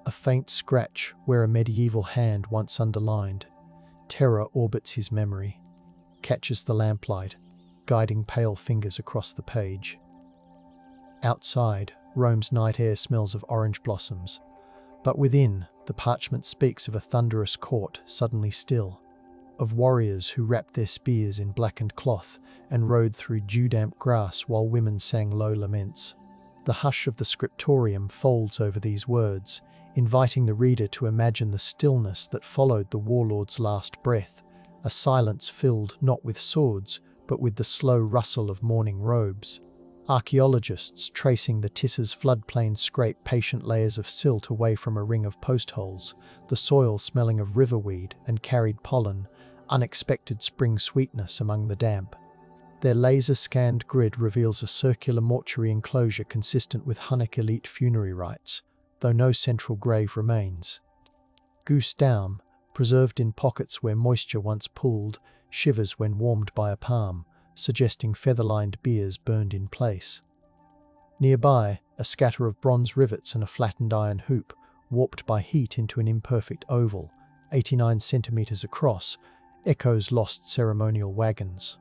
A faint scratch where a medieval hand once underlined, terror orbits his memory, catches the lamplight, guiding pale fingers across the page. Outside, Rome's night air smells of orange blossoms, but within, the parchment speaks of a thunderous court suddenly still, of warriors who wrapped their spears in blackened cloth and rode through dew-damp grass while women sang low laments. The hush of the scriptorium folds over these words, inviting the reader to imagine the stillness that followed the warlord's last breath, a silence filled not with swords, but with the slow rustle of mourning robes. Archaeologists tracing the Tissa's floodplain scrape patient layers of silt away from a ring of post holes, the soil smelling of riverweed and carried pollen, unexpected spring sweetness among the damp. Their laser-scanned grid reveals a circular mortuary enclosure consistent with Hunnic elite funerary rites, though no central grave remains. Goose down, preserved in pockets where moisture once pooled, shivers when warmed by a palm, suggesting feather-lined biers burned in place. Nearby, a scatter of bronze rivets and a flattened iron hoop, warped by heat into an imperfect oval, 89 centimeters across, echoes lost ceremonial wagons.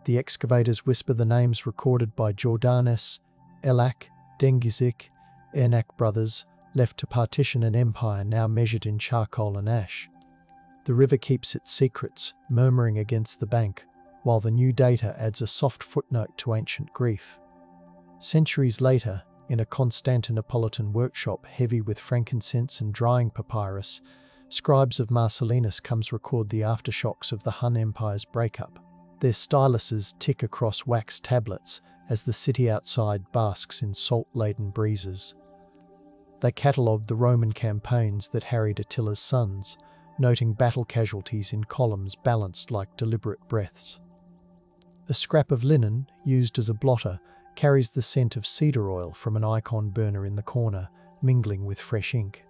The excavators whisper the names recorded by Jordanes, Elak, Dengizik, Ernak brothers, left to partition an empire now measured in charcoal and ash. The river keeps its secrets, murmuring against the bank, while the new data adds a soft footnote to ancient grief. Centuries later, in a Constantinopolitan workshop heavy with frankincense and drying papyrus, scribes of Marcellinus comes record the aftershocks of the Hun Empire's breakup. Their styluses tick across wax tablets as the city outside basks in salt-laden breezes. They catalogued the Roman campaigns that harried Attila's sons, noting battle casualties in columns balanced like deliberate breaths. A scrap of linen, used as a blotter, carries the scent of cedar oil from an icon burner in the corner, mingling with fresh ink.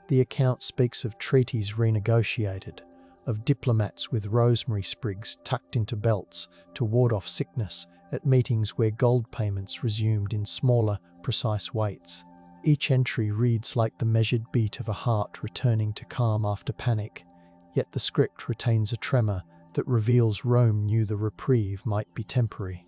The account speaks of treaties renegotiated, of diplomats with rosemary sprigs tucked into belts to ward off sickness at meetings where gold payments resumed in smaller, precise weights. Each entry reads like the measured beat of a heart returning to calm after panic, yet the script retains a tremor that reveals Rome knew the reprieve might be temporary.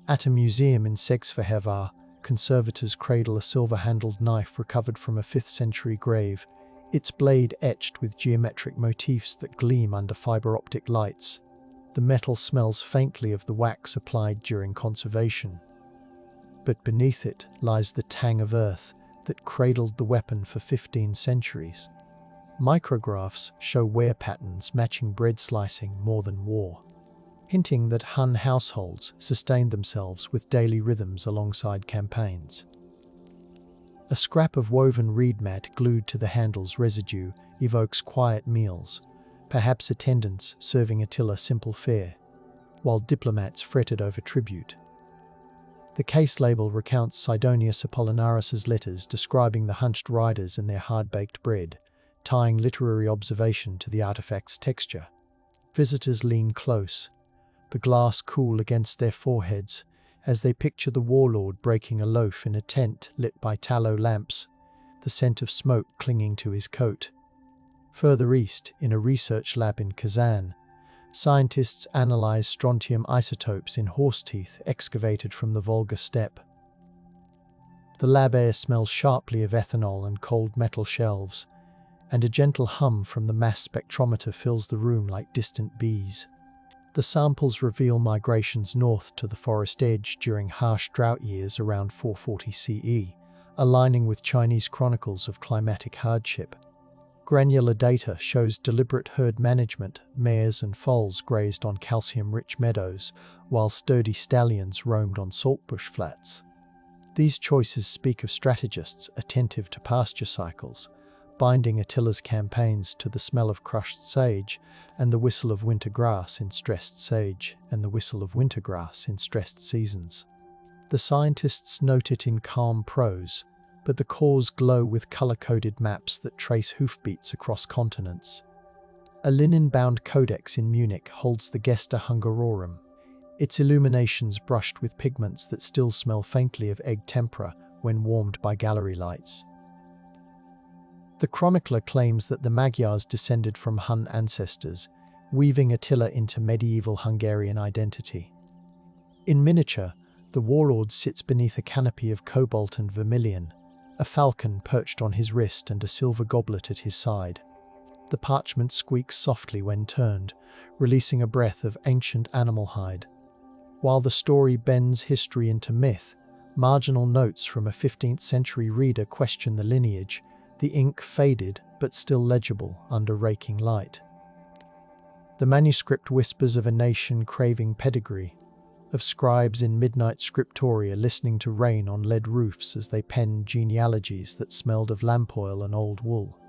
At a museum in Sexfehevar, conservators cradle a silver-handled knife recovered from a 5th century grave, its blade etched with geometric motifs that gleam under fiber-optic lights. The metal smells faintly of the wax applied during conservation. But beneath it lies the tang of earth that cradled the weapon for 15 centuries. Micrographs show wear patterns matching bread slicing more than war, hinting that Hun households sustained themselves with daily rhythms alongside campaigns. A scrap of woven reed mat glued to the handle's residue evokes quiet meals, perhaps attendants serving Attila simple fare, while diplomats fretted over tribute. The case label recounts Sidonius Apollinaris's letters describing the hunched riders and their hard-baked bread, tying literary observation to the artifact's texture. Visitors lean close, the glass cool against their foreheads, as they picture the warlord breaking a loaf in a tent lit by tallow lamps, the scent of smoke clinging to his coat. Further east, in a research lab in Kazan, scientists analyze strontium isotopes in horse teeth excavated from the Volga steppe. The lab air smells sharply of ethanol and cold metal shelves, and a gentle hum from the mass spectrometer fills the room like distant bees. The samples reveal migrations north to the forest edge during harsh drought years around 440 CE, aligning with Chinese chronicles of climatic hardship. Granular data shows deliberate herd management. Mares and foals grazed on calcium-rich meadows, while sturdy stallions roamed on saltbush flats. These choices speak of strategists attentive to pasture cycles, binding Attila's campaigns to the smell of crushed sage and the whistle of winter grass in stressed seasons. The scientists note it in calm prose, but the cores glow with color-coded maps that trace hoofbeats across continents. A linen-bound codex in Munich holds the Gesta Hungarorum, its illuminations brushed with pigments that still smell faintly of egg tempera when warmed by gallery lights. The chronicler claims that the Magyars descended from Hun ancestors, weaving Attila into medieval Hungarian identity. In miniature, the warlord sits beneath a canopy of cobalt and vermilion, a falcon perched on his wrist and a silver goblet at his side. The parchment squeaks softly when turned, releasing a breath of ancient animal hide. While the story bends history into myth, marginal notes from a 15th century reader question the lineage, the ink faded but still legible under raking light. The manuscript whispers of a nation craving pedigree, of scribes in midnight scriptoria listening to rain on lead roofs as they penned genealogies that smelled of lamp oil and old wool.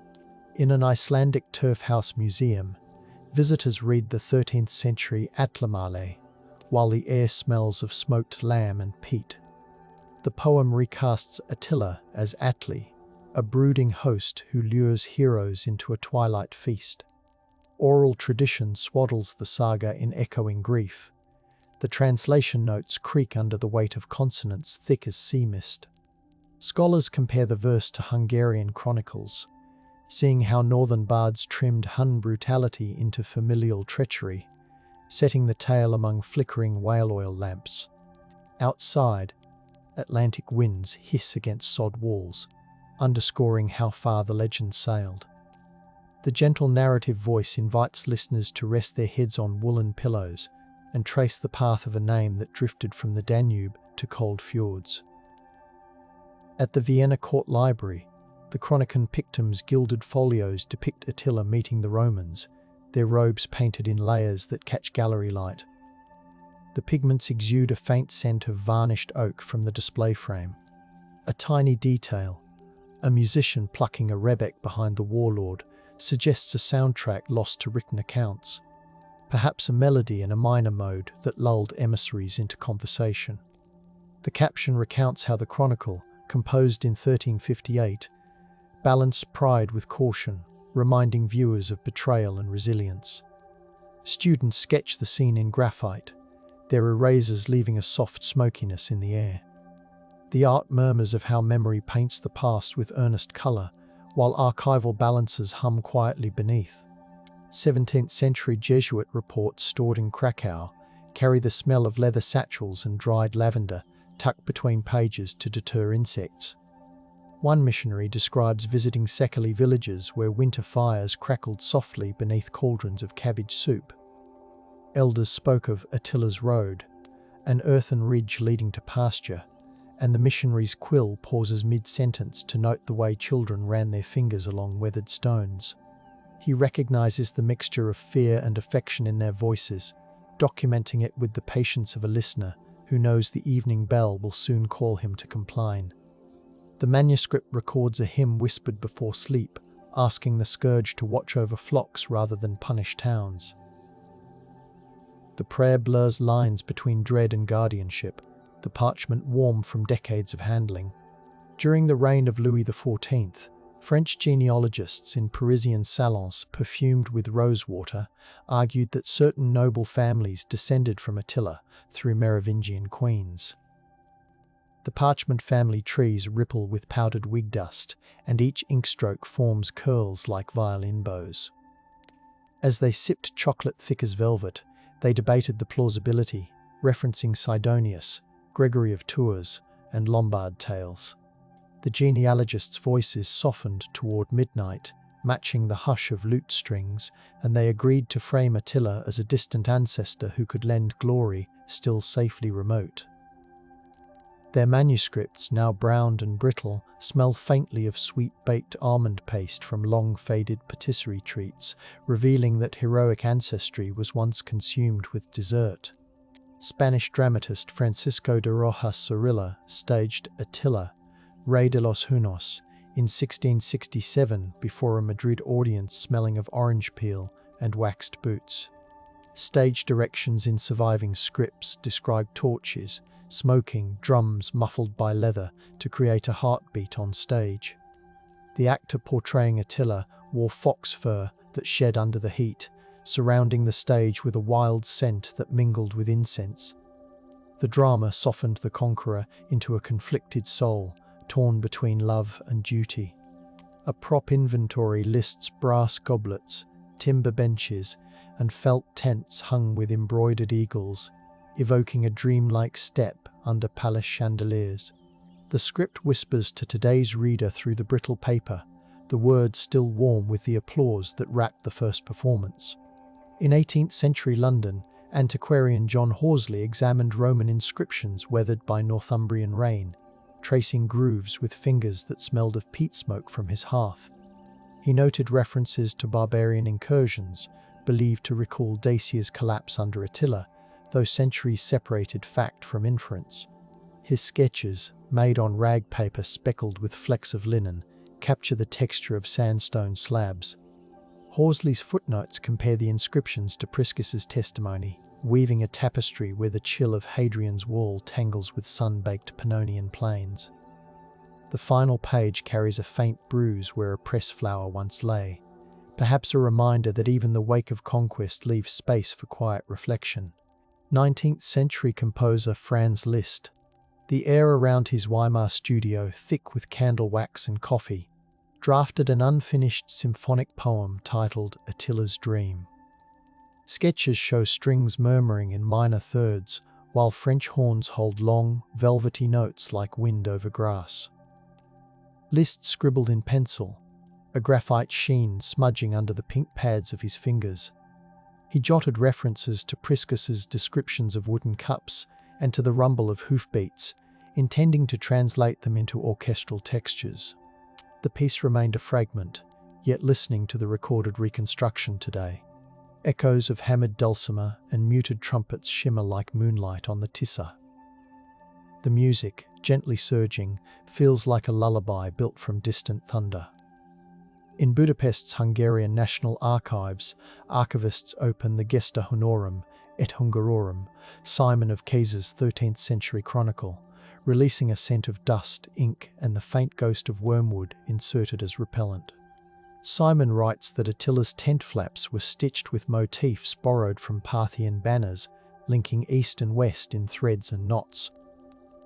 In an Icelandic turf house museum, visitors read the 13th century Atlamale, while the air smells of smoked lamb and peat. The poem recasts Attila as Atli, a brooding host who lures heroes into a twilight feast. Oral tradition swaddles the saga in echoing grief. The translation notes creak under the weight of consonants thick as sea mist. Scholars compare the verse to Hungarian chronicles, seeing how northern bards trimmed Hun brutality into familial treachery, setting the tale among flickering whale oil lamps. Outside, Atlantic winds hiss against sod walls, underscoring how far the legend sailed. The gentle narrative voice invites listeners to rest their heads on woolen pillows and trace the path of a name that drifted from the Danube to cold fjords. At the Vienna Court Library, the Chronican Pictum's gilded folios depict Attila meeting the Romans, their robes painted in layers that catch gallery light. The pigments exude a faint scent of varnished oak from the display frame. A tiny detail, a musician plucking a rebec behind the warlord, suggests a soundtrack lost to written accounts, perhaps a melody in a minor mode that lulled emissaries into conversation. The caption recounts how the chronicle, composed in 1358, balanced pride with caution, reminding viewers of betrayal and resilience. Students sketch the scene in graphite, their erasers leaving a soft smokiness in the air. The art murmurs of how memory paints the past with earnest colour, while archival balances hum quietly beneath. 17th century Jesuit reports stored in Krakow carry the smell of leather satchels and dried lavender tucked between pages to deter insects. One missionary describes visiting Sekeli villages where winter fires crackled softly beneath cauldrons of cabbage soup. Elders spoke of Attila's Road, an earthen ridge leading to pasture, and the missionary's quill pauses mid-sentence to note the way children ran their fingers along weathered stones. He recognizes the mixture of fear and affection in their voices, documenting it with the patience of a listener who knows the evening bell will soon call him to compline. The manuscript records a hymn whispered before sleep, asking the scourge to watch over flocks rather than punish towns. The prayer blurs lines between dread and guardianship, the parchment warm from decades of handling. During the reign of Louis XIV, French genealogists in Parisian salons perfumed with rosewater argued that certain noble families descended from Attila through Merovingian queens. The parchment family trees ripple with powdered wig dust, and each inkstroke forms curls like violin bows. As they sipped chocolate thick as velvet, they debated the plausibility, referencing Sidonius, Gregory of Tours, and Lombard tales. The genealogists' voices softened toward midnight, matching the hush of lute strings, and they agreed to frame Attila as a distant ancestor who could lend glory, still safely remote. Their manuscripts, now browned and brittle, smell faintly of sweet-baked almond paste from long-faded patisserie treats, revealing that heroic ancestry was once consumed with dessert. Spanish dramatist Francisco de Rojas Zorrilla staged Attila, Rey de los Hunos, in 1667 before a Madrid audience smelling of orange peel and waxed boots. Stage directions in surviving scripts describe torches, smoking, drums muffled by leather to create a heartbeat on stage. The actor portraying Attila wore fox fur that shed under the heat, surrounding the stage with a wild scent that mingled with incense. The drama softened the conqueror into a conflicted soul, torn between love and duty. A prop inventory lists brass goblets, timber benches, and felt tents hung with embroidered eagles, evoking a dreamlike step under palace chandeliers. The script whispers to today's reader through the brittle paper, the words still warm with the applause that wrapped the first performance. In 18th century London, antiquarian John Horsley examined Roman inscriptions weathered by Northumbrian rain. tracing grooves with fingers that smelled of peat smoke from his hearth. He noted references to barbarian incursions, believed to recall Dacia's collapse under Attila, though centuries separated fact from inference. His sketches, made on rag paper speckled with flecks of linen, capture the texture of sandstone slabs. Horsley's footnotes compare the inscriptions to Priscus's testimony, weaving a tapestry where the chill of Hadrian's wall tangles with sun-baked Pannonian plains. The final page carries a faint bruise where a press flower once lay, perhaps a reminder that even the wake of conquest leaves space for quiet reflection. 19th century composer Franz Liszt. The air around his Weimar studio, thick with candle wax and coffee, drafted an unfinished symphonic poem titled Attila's Dream. Sketches show strings murmuring in minor thirds, while French horns hold long, velvety notes like wind over grass. Liszt scribbled in pencil, a graphite sheen smudging under the pink pads of his fingers. He jotted references to Priscus's descriptions of wooden cups and to the rumble of hoofbeats, intending to translate them into orchestral textures. The piece remained a fragment, yet listening to the recorded reconstruction today, echoes of hammered dulcimer and muted trumpets shimmer like moonlight on the Tisa. The music, gently surging, feels like a lullaby built from distant thunder. In Budapest's Hungarian National Archives, archivists open the Gesta Honorum et Hungarorum, Simon of Caesar's 13th century chronicle, releasing a scent of dust, ink, and the faint ghost of wormwood inserted as repellent. Simon writes that Attila's tent flaps were stitched with motifs borrowed from Parthian banners, linking east and west in threads and knots.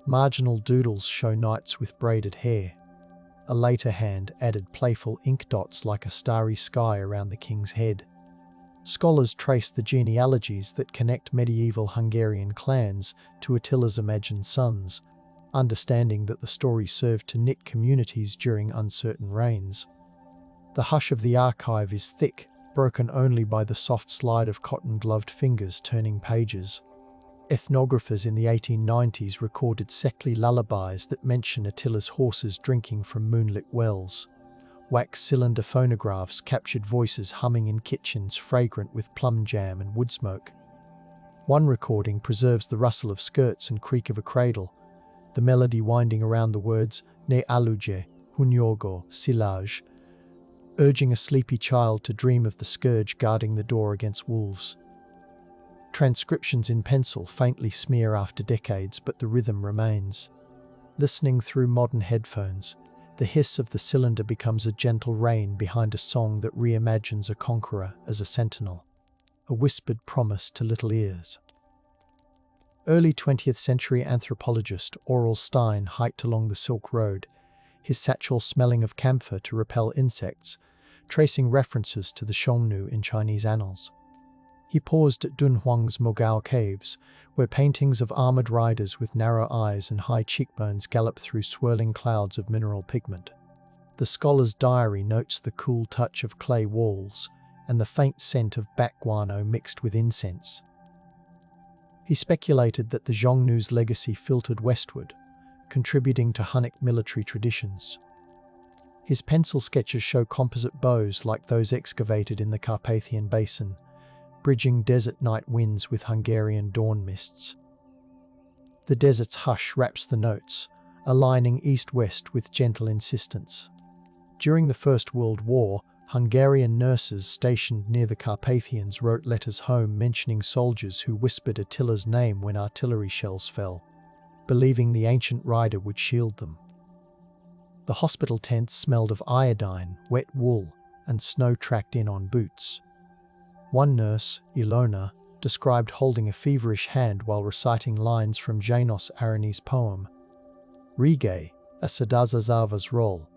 Marginal doodles show knights with braided hair. A later hand added playful ink dots like a starry sky around the king's head. Scholars trace the genealogies that connect medieval Hungarian clans to Attila's imagined sons, understanding that the story served to knit communities during uncertain reigns. The hush of the archive is thick, broken only by the soft slide of cotton-gloved fingers turning pages. Ethnographers in the 1890s recorded Sekli lullabies that mention Attila's horses drinking from moonlit wells. Wax cylinder phonographs captured voices humming in kitchens fragrant with plum jam and wood smoke. One recording preserves the rustle of skirts and creak of a cradle, the melody winding around the words Ne aluje, hunyogo, silage, urging a sleepy child to dream of the scourge guarding the door against wolves. Transcriptions in pencil faintly smear after decades, but the rhythm remains. Listening through modern headphones, the hiss of the cylinder becomes a gentle rain behind a song that reimagines a conqueror as a sentinel, a whispered promise to little ears. Early 20th century anthropologist Aurel Stein hiked along the Silk Road, his satchel smelling of camphor to repel insects, tracing references to the Xiongnu in Chinese annals. He paused at Dunhuang's Mogao caves, where paintings of armored riders with narrow eyes and high cheekbones gallop through swirling clouds of mineral pigment. The scholar's diary notes the cool touch of clay walls and the faint scent of bat guano mixed with incense. He speculated that the Xiongnu's legacy filtered westward, contributing to Hunnic military traditions. His pencil sketches show composite bows like those excavated in the Carpathian Basin, bridging desert night winds with Hungarian dawn mists. The desert's hush wraps the notes, aligning east-west with gentle insistence. During the First World War, Hungarian nurses stationed near the Carpathians wrote letters home mentioning soldiers who whispered Attila's name when artillery shells fell, believing the ancient rider would shield them. The hospital tents smelled of iodine, wet wool, and snow tracked in on boots. One nurse, Ilona, described holding a feverish hand while reciting lines from Janos Arani's poem, Rige, a Sadazazava's role,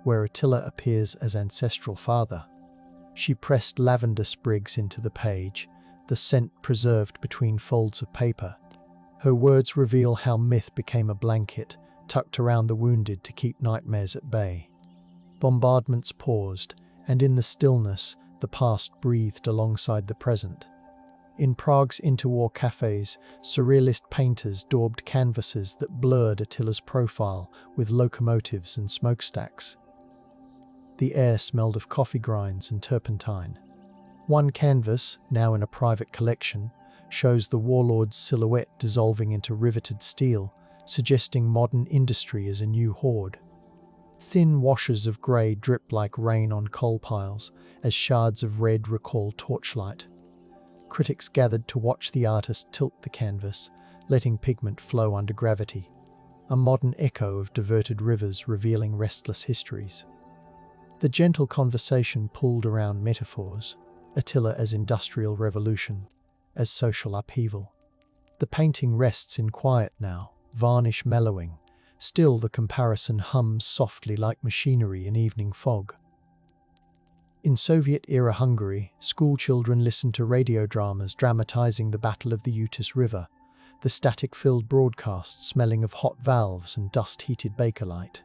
where Attila appears as ancestral father. She pressed lavender sprigs into the page, the scent preserved between folds of paper. Her words reveal how myth became a blanket, tucked around the wounded to keep nightmares at bay. Bombardments paused, and in the stillness, the past breathed alongside the present. In Prague's interwar cafes, surrealist painters daubed canvases that blurred Attila's profile with locomotives and smokestacks. The air smelled of coffee grinds and turpentine. One canvas, now in a private collection, shows the warlord's silhouette dissolving into riveted steel, suggesting modern industry as a new horde. Thin washes of grey drip like rain on coal piles, as shards of red recall torchlight. Critics gathered to watch the artist tilt the canvas, letting pigment flow under gravity, a modern echo of diverted rivers revealing restless histories. The gentle conversation pulled around metaphors, Attila as industrial revolution, as social upheaval. The painting rests in quiet now, varnish mellowing. Still the comparison hums softly like machinery in evening fog. In Soviet-era Hungary, schoolchildren listened to radio dramas dramatizing the Battle of the Utis River, the static-filled broadcasts smelling of hot valves and dust-heated Bakelite.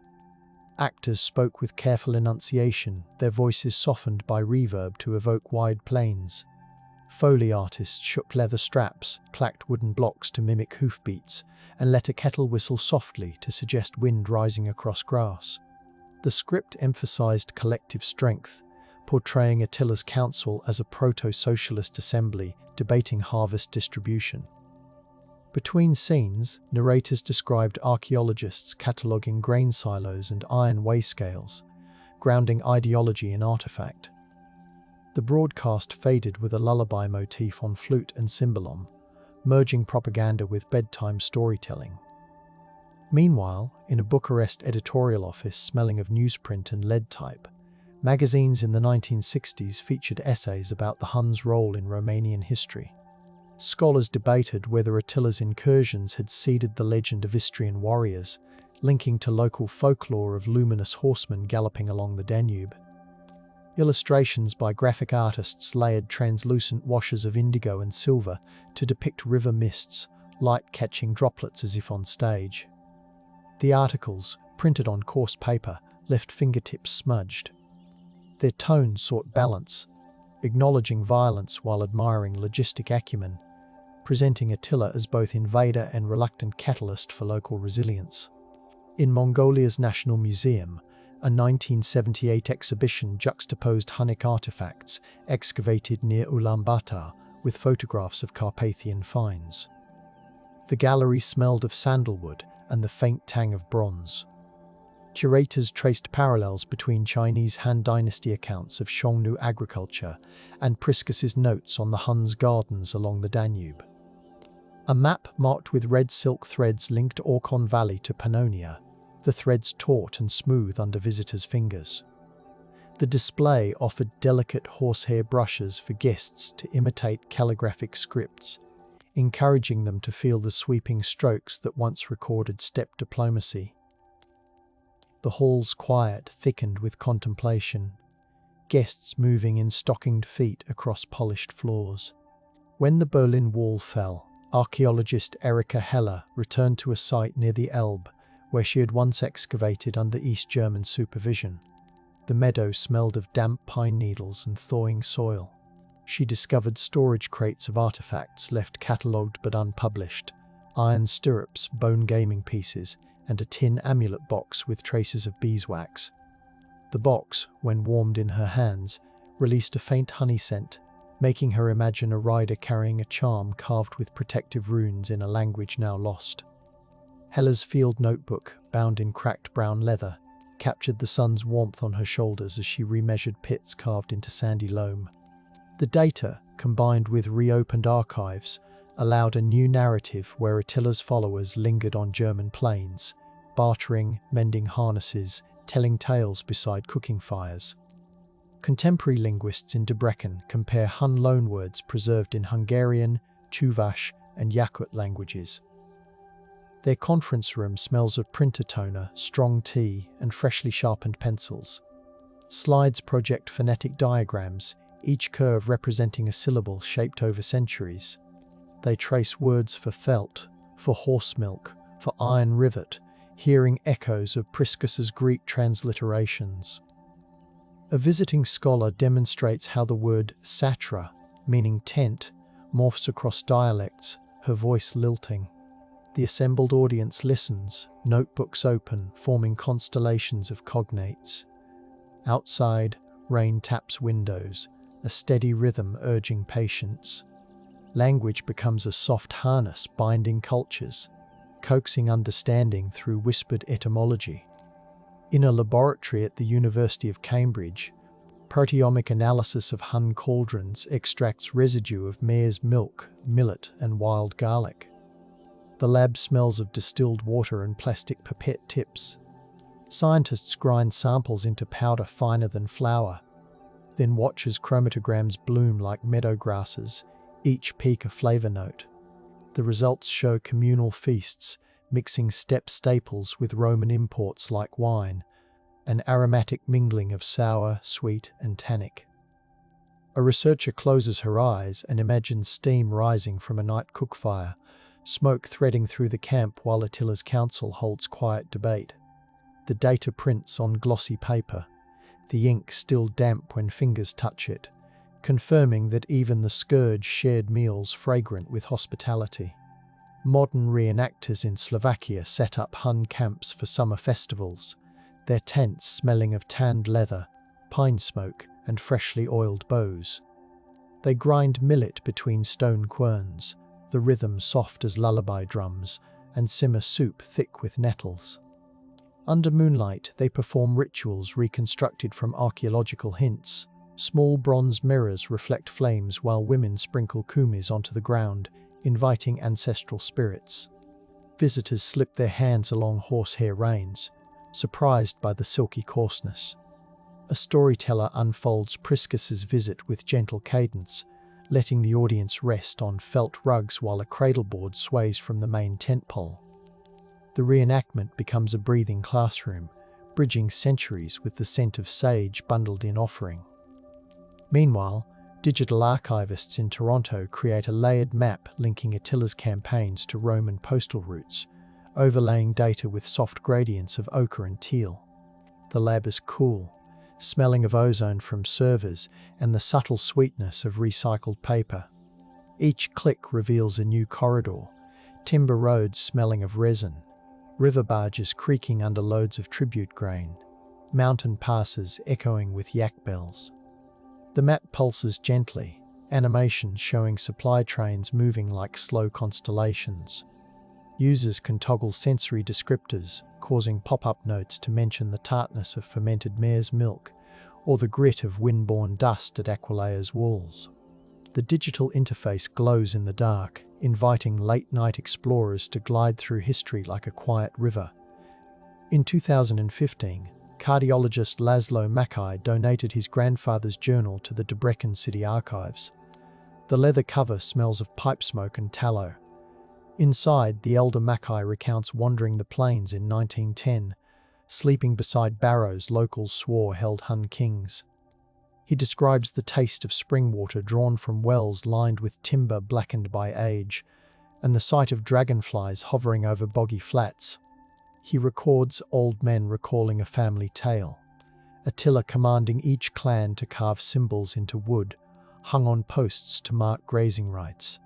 Actors spoke with careful enunciation, their voices softened by reverb to evoke wide plains. Foley artists shook leather straps, clacked wooden blocks to mimic hoofbeats, and let a kettle whistle softly to suggest wind rising across grass. The script emphasized collective strength, portraying Attila's council as a proto-socialist assembly debating harvest distribution. Between scenes, narrators described archaeologists cataloguing grain silos and iron weigh scales, grounding ideology in artifact. The broadcast faded with a lullaby motif on flute and cymbalom, merging propaganda with bedtime storytelling. Meanwhile, in a Bucharest editorial office smelling of newsprint and lead type, magazines in the 1960s featured essays about the Huns' role in Romanian history. Scholars debated whether Attila's incursions had seeded the legend of Istrian warriors, linking to local folklore of luminous horsemen galloping along the Danube. Illustrations by graphic artists layered translucent washes of indigo and silver to depict river mists, light-catching droplets as if on stage. The articles, printed on coarse paper, left fingertips smudged. Their tone sought balance, acknowledging violence while admiring logistic acumen, presenting Attila as both invader and reluctant catalyst for local resilience. In Mongolia's National Museum, a 1978 exhibition juxtaposed Hunnic artifacts excavated near Ulaanbaatar with photographs of Carpathian finds. The gallery smelled of sandalwood and the faint tang of bronze. Curators traced parallels between Chinese Han Dynasty accounts of Xiongnu agriculture and Priscus's notes on the Huns' gardens along the Danube. A map marked with red silk threads linked Orkhon Valley to Pannonia, the threads taut and smooth under visitors' fingers. The display offered delicate horsehair brushes for guests to imitate calligraphic scripts, encouraging them to feel the sweeping strokes that once recorded steppe diplomacy. The hall's quiet thickened with contemplation, guests moving in stockinged feet across polished floors. When the Berlin Wall fell, archaeologist Erika Heller returned to a site near the Elbe, where she had once excavated under East German supervision. The meadow smelled of damp pine needles and thawing soil. She discovered storage crates of artifacts left catalogued but unpublished, iron stirrups, bone gaming pieces, and a tin amulet box with traces of beeswax. The box, when warmed in her hands, released a faint honey scent, making her imagine a rider carrying a charm carved with protective runes in a language now lost. Heller's field notebook, bound in cracked brown leather, captured the sun's warmth on her shoulders as she remeasured pits carved into sandy loam. The data, combined with reopened archives, allowed a new narrative where Attila's followers lingered on German plains, bartering, mending harnesses, telling tales beside cooking fires. Contemporary linguists in Debrecen compare Hun loanwords preserved in Hungarian, Chuvash, and Yakut languages. Their conference room smells of printer toner, strong tea, and freshly sharpened pencils. Slides project phonetic diagrams, each curve representing a syllable shaped over centuries. They trace words for felt, for horse milk, for iron rivet, hearing echoes of Priscus's Greek transliterations. A visiting scholar demonstrates how the word satra, meaning tent, morphs across dialects, her voice lilting. The assembled audience listens, notebooks open, forming constellations of cognates. Outside, rain taps windows, a steady rhythm urging patience. Language becomes a soft harness binding cultures, coaxing understanding through whispered etymology. In a laboratory at the University of Cambridge, proteomic analysis of Hun cauldrons extracts residue of mare's milk, millet, and wild garlic. The lab smells of distilled water and plastic pipette tips. Scientists grind samples into powder finer than flour, then watch as chromatograms bloom like meadow grasses, each peak a flavor note. The results show communal feasts, mixing steppe staples with Roman imports like wine, an aromatic mingling of sour, sweet, and tannic. A researcher closes her eyes and imagines steam rising from a night cookfire, smoke threading through the camp while Attila's council holds quiet debate. The data prints on glossy paper, the ink still damp when fingers touch it, confirming that even the scourge shared meals fragrant with hospitality. Modern reenactors in Slovakia set up Hun camps for summer festivals, their tents smelling of tanned leather, pine smoke, and freshly oiled bows. They grind millet between stone querns, the rhythm soft as lullaby drums, and simmer soup thick with nettles. Under moonlight, they perform rituals reconstructed from archaeological hints. Small bronze mirrors reflect flames while women sprinkle kumis onto the ground, inviting ancestral spirits. Visitors slip their hands along horsehair reins, surprised by the silky coarseness. A storyteller unfolds Priscus's visit with gentle cadence, letting the audience rest on felt rugs while a cradleboard sways from the main tent pole. The reenactment becomes a breathing classroom, bridging centuries with the scent of sage bundled in offering. Meanwhile, digital archivists in Toronto create a layered map linking Attila's campaigns to Roman postal routes, overlaying data with soft gradients of ochre and teal. The lab is cool, smelling of ozone from servers and the subtle sweetness of recycled paper. Each click reveals a new corridor, timber roads smelling of resin, river barges creaking under loads of tribute grain, mountain passes echoing with yak bells. The map pulses gently, animation showing supply trains moving like slow constellations. Users can toggle sensory descriptors, causing pop-up notes to mention the tartness of fermented mare's milk or the grit of wind-borne dust at Aquileia's walls. The digital interface glows in the dark, inviting late-night explorers to glide through history like a quiet river. In 2015, cardiologist Laszlo Mackay donated his grandfather's journal to the Debrecen City Archives. The leather cover smells of pipe smoke and tallow. Inside, the elder Mackay recounts wandering the plains in 1910, sleeping beside barrows locals swore held Hun kings. He describes the taste of spring water drawn from wells lined with timber blackened by age, and the sight of dragonflies hovering over boggy flats. He records old men recalling a family tale, Attila commanding each clan to carve symbols into wood, hung on posts to mark grazing rights.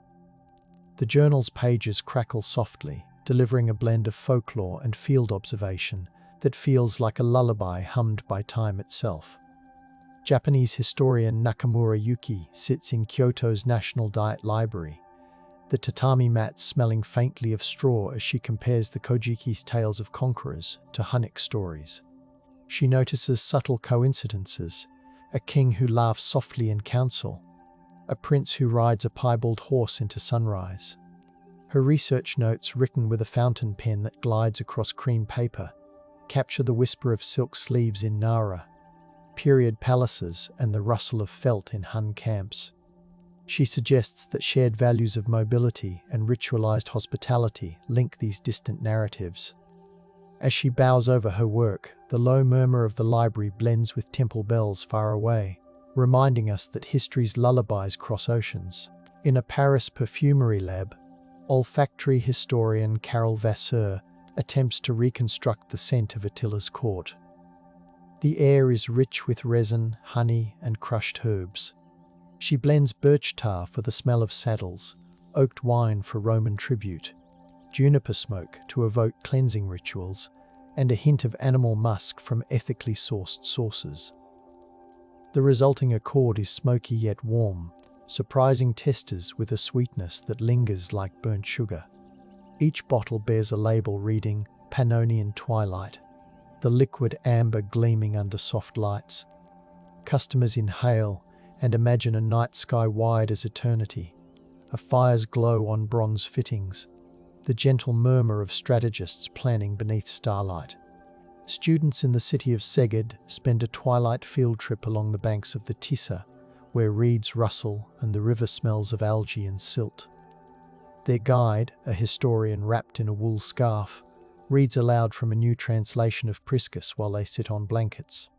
The journal's pages crackle softly, delivering a blend of folklore and field observation that feels like a lullaby hummed by time itself. Japanese historian Nakamura Yuki sits in Kyoto's National Diet Library, the tatami mats smelling faintly of straw as she compares the Kojiki's tales of conquerors to Hunnic stories. She notices subtle coincidences, a king who laughs softly in council, a prince who rides a piebald horse into sunrise. Her research notes, written with a fountain pen that glides across cream paper, capture the whisper of silk sleeves in Nara, period palaces, and the rustle of felt in Hun camps. She suggests that shared values of mobility and ritualized hospitality link these distant narratives. As she bows over her work, the low murmur of the library blends with temple bells far away, reminding us that history's lullabies cross oceans. In a Paris perfumery lab, olfactory historian Carole Vasseur attempts to reconstruct the scent of Attila's court. The air is rich with resin, honey, and crushed herbs. She blends birch tar for the smell of saddles, oaked wine for Roman tribute, juniper smoke to evoke cleansing rituals, and a hint of animal musk from ethically sourced sources. The resulting accord is smoky yet warm, surprising testers with a sweetness that lingers like burnt sugar. Each bottle bears a label reading Pannonian Twilight, the liquid amber gleaming under soft lights. Customers inhale and imagine a night sky wide as eternity, a fire's glow on bronze fittings, the gentle murmur of strategists planning beneath starlight. Students in the city of Szeged spend a twilight field trip along the banks of the Tisza, where reeds rustle and the river smells of algae and silt. Their guide, a historian wrapped in a wool scarf, reads aloud from a new translation of Priscus while they sit on blankets.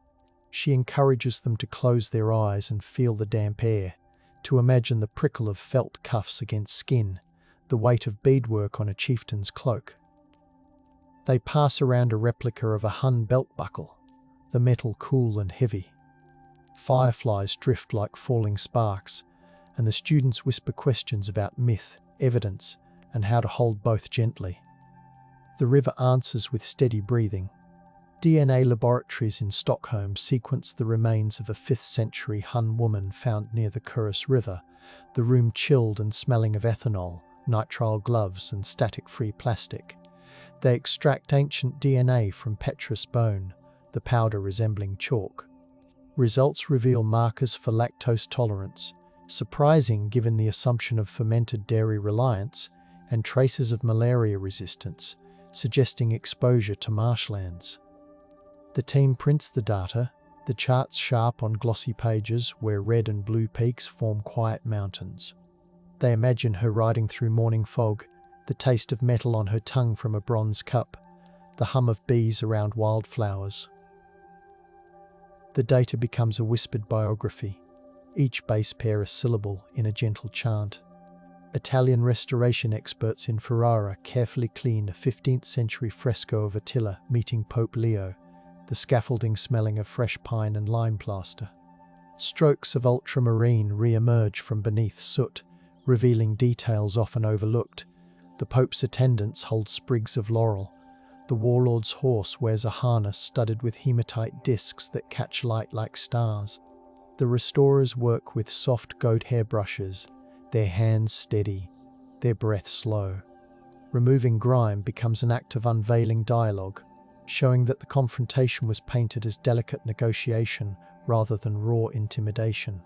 She encourages them to close their eyes and feel the damp air, to imagine the prickle of felt cuffs against skin, the weight of beadwork on a chieftain's cloak. They pass around a replica of a Hun belt buckle, the metal cool and heavy. Fireflies drift like falling sparks, and the students whisper questions about myth, evidence, and how to hold both gently. The river answers with steady breathing. DNA laboratories in Stockholm sequence the remains of a 5th century Hun woman found near the Kurus River, the room chilled and smelling of ethanol, nitrile gloves and static-free plastic. They extract ancient DNA from petrous bone, the powder resembling chalk. Results reveal markers for lactose tolerance, surprising given the assumption of fermented dairy reliance, and traces of malaria resistance, suggesting exposure to marshlands. The team prints the data, the charts sharp on glossy pages where red and blue peaks form quiet mountains. They imagine her riding through morning fog, the taste of metal on her tongue from a bronze cup, the hum of bees around wildflowers. The data becomes a whispered biography, each base pair a syllable in a gentle chant. Italian restoration experts in Ferrara carefully clean a 15th century fresco of Attila meeting Pope Leo, the scaffolding smelling of fresh pine and lime plaster. Strokes of ultramarine re-emerge from beneath soot, revealing details often overlooked. The Pope's attendants hold sprigs of laurel. The warlord's horse wears a harness studded with hematite discs that catch light like stars. The restorers work with soft goat hair brushes, their hands steady, their breath slow. Removing grime becomes an act of unveiling dialogue, showing that the confrontation was painted as delicate negotiation rather than raw intimidation.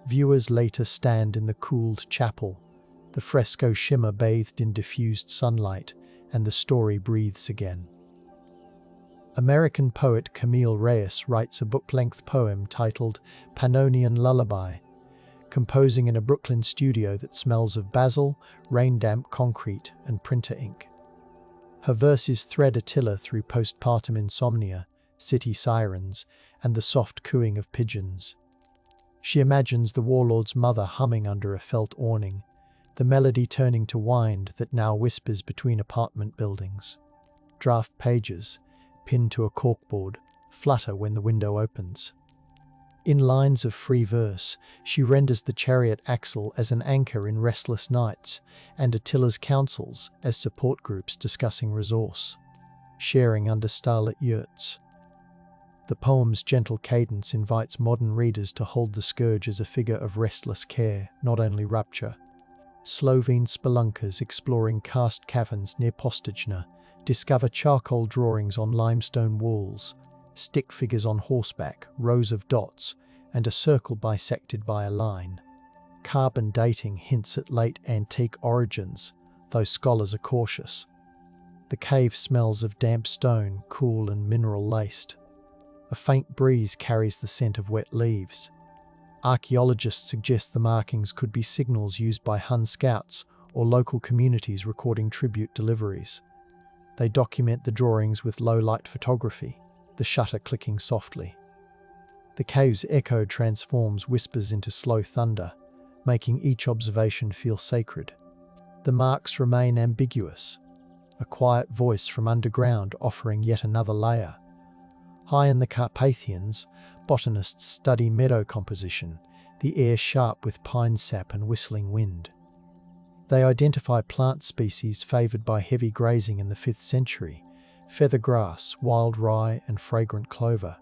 Viewers later stand in the cooled chapel, the fresco shimmer bathed in diffused sunlight, and the story breathes again. American poet Camille Reyes writes a book-length poem titled Pannonian Lullaby, composing in a Brooklyn studio that smells of basil, rain-damp concrete, and printer ink. Her verses thread Attila through postpartum insomnia, city sirens, and the soft cooing of pigeons. She imagines the warlord's mother humming under a felt awning, the melody turning to wind that now whispers between apartment buildings. Draft pages, pinned to a corkboard, flutter when the window opens. In lines of free verse, she renders the chariot axle as an anchor in restless nights, and Attila's councils as support groups discussing resource, sharing under starlit yurts. The poem's gentle cadence invites modern readers to hold the scourge as a figure of restless care, not only rupture. Slovene spelunkers exploring karst caverns near Postojna discover charcoal drawings on limestone walls, stick figures on horseback, rows of dots, and a circle bisected by a line. Carbon dating hints at late antique origins, though scholars are cautious. The cave smells of damp stone, cool and mineral-laced. A faint breeze carries the scent of wet leaves. Archaeologists suggest the markings could be signals used by Hun scouts or local communities recording tribute deliveries. They document the drawings with low-light photography, the shutter clicking softly. The cave's echo transforms whispers into slow thunder, making each observation feel sacred. The marks remain ambiguous, a quiet voice from underground offering yet another layer. High in the Carpathians, botanists study meadow composition, the air sharp with pine sap and whistling wind. They identify plant species favoured by heavy grazing in the 5th century: feather grass, wild rye and fragrant clover.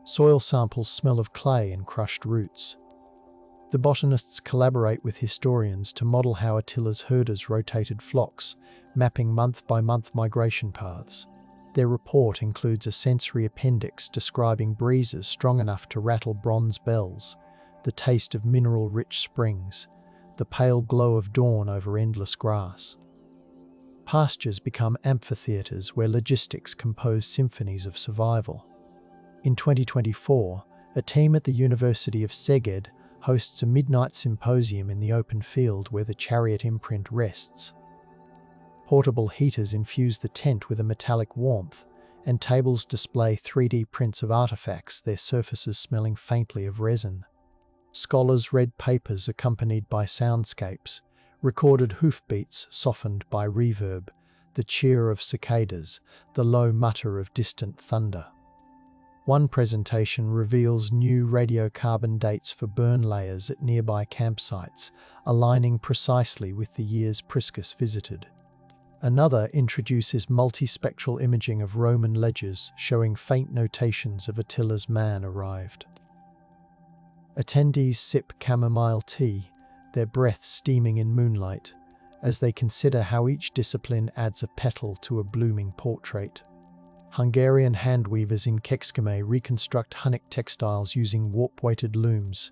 Soil samples smell of clay and crushed roots. The botanists collaborate with historians to model how Attila's herders rotated flocks, mapping month-by-month migration paths. Their report includes a sensory appendix describing breezes strong enough to rattle bronze bells, the taste of mineral-rich springs, the pale glow of dawn over endless grass. Pastures become amphitheatres where logistics compose symphonies of survival. In 2024, a team at the University of Szeged hosts a midnight symposium in the open field where the chariot imprint rests. Portable heaters infuse the tent with a metallic warmth, and tables display 3D prints of artifacts, their surfaces smelling faintly of resin. Scholars read papers accompanied by soundscapes, recorded hoofbeats softened by reverb, the cheer of cicadas, the low mutter of distant thunder. One presentation reveals new radiocarbon dates for burn layers at nearby campsites, aligning precisely with the years Priscus visited. Another introduces multispectral imaging of Roman ledgers, showing faint notations of Attila's man arrived. Attendees sip chamomile tea, their breath steaming in moonlight, as they consider how each discipline adds a petal to a blooming portrait. Hungarian handweavers in Kecskemét reconstruct Hunnic textiles using warp-weighted looms.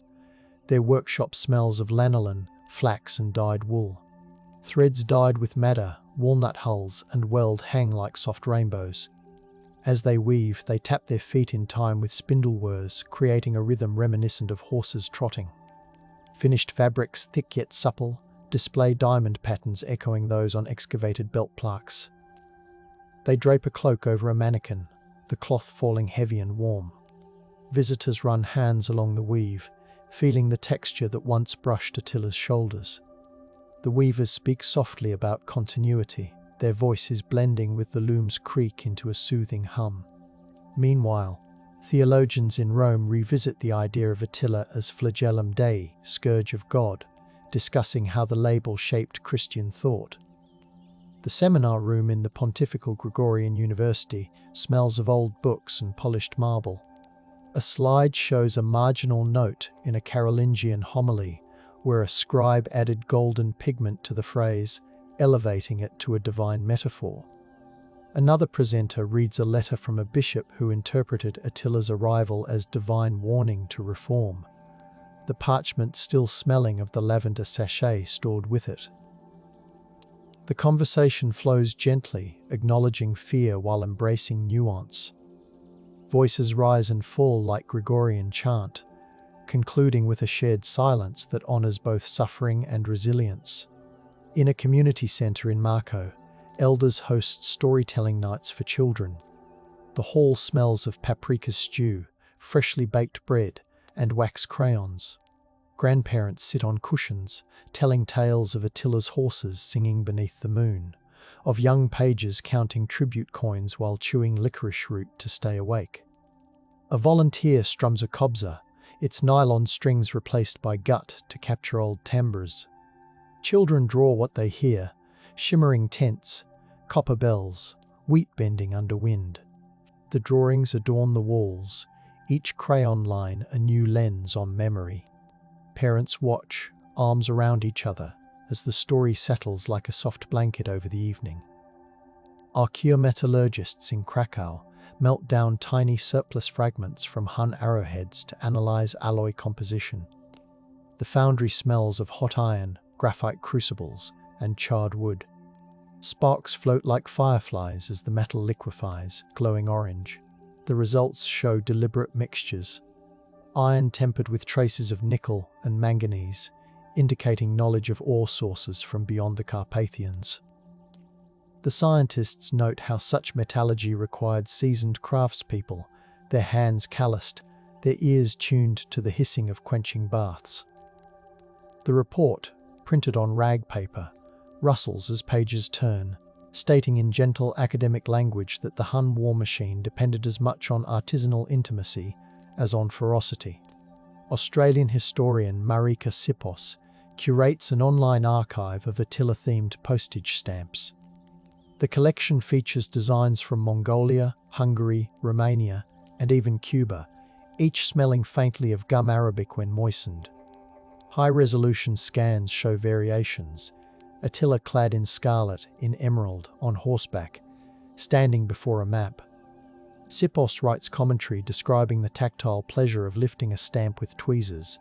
Their workshop smells of lanolin, flax and dyed wool. Threads dyed with madder, walnut hulls and weld hang like soft rainbows. As they weave, they tap their feet in time with spindle whirs, creating a rhythm reminiscent of horses trotting. Finished fabrics, thick yet supple, display diamond patterns echoing those on excavated belt plaques. They drape a cloak over a mannequin, the cloth falling heavy and warm. Visitors run hands along the weave, feeling the texture that once brushed Attila's shoulders. The weavers speak softly about continuity, their voices blending with the loom's creak into a soothing hum. Meanwhile, theologians in Rome revisit the idea of Attila as flagellum Dei, scourge of God, discussing how the label shaped Christian thought. The seminar room in the Pontifical Gregorian University smells of old books and polished marble. A slide shows a marginal note in a Carolingian homily, where a scribe added golden pigment to the phrase, elevating it to a divine metaphor. Another presenter reads a letter from a bishop who interpreted Attila's arrival as divine warning to reform, the parchment still smelling of the lavender sachet stored with it. The conversation flows gently, acknowledging fear while embracing nuance. Voices rise and fall like Gregorian chant, concluding with a shared silence that honors both suffering and resilience. In a community center in Marco, elders host storytelling nights for children. The hall smells of paprika stew, freshly baked bread, and wax crayons. Grandparents sit on cushions, telling tales of Attila's horses singing beneath the moon, of young pages counting tribute coins while chewing licorice root to stay awake. A volunteer strums a kobza, its nylon strings replaced by gut to capture old timbres. Children draw what they hear: shimmering tents, copper bells, wheat bending under wind. The drawings adorn the walls, each crayon line a new lens on memory. Parents watch, arms around each other, as the story settles like a soft blanket over the evening. Archaeometallurgists in Krakow melt down tiny surplus fragments from Hun arrowheads to analyze alloy composition. The foundry smells of hot iron, graphite crucibles, and charred wood. Sparks float like fireflies as the metal liquefies, glowing orange. The results show deliberate mixtures. Iron tempered with traces of nickel and manganese, indicating knowledge of ore sources from beyond the Carpathians. The scientists note how such metallurgy required seasoned craftspeople, their hands calloused, their ears tuned to the hissing of quenching baths. The report, printed on rag paper, rustles as pages turn, stating in gentle academic language that the Hun war machine depended as much on artisanal intimacy as on ferocity. Australian historian Marika Sipos curates an online archive of Attila-themed postage stamps. The collection features designs from Mongolia, Hungary, Romania, and even Cuba, each smelling faintly of gum arabic when moistened. High-resolution scans show variations. Attila clad in scarlet, in emerald, on horseback, standing before a map. Sipos writes commentary describing the tactile pleasure of lifting a stamp with tweezers,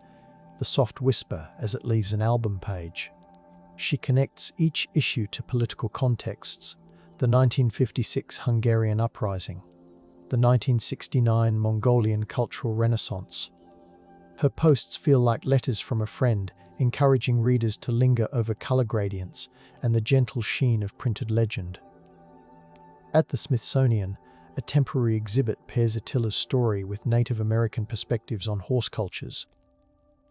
the soft whisper as it leaves an album page. She connects each issue to political contexts: the 1956 Hungarian uprising, the 1969 Mongolian cultural renaissance. Her posts feel like letters from a friend, encouraging readers to linger over color gradients and the gentle sheen of printed legend. At the Smithsonian, a temporary exhibit pairs Attila's story with Native American perspectives on horse cultures.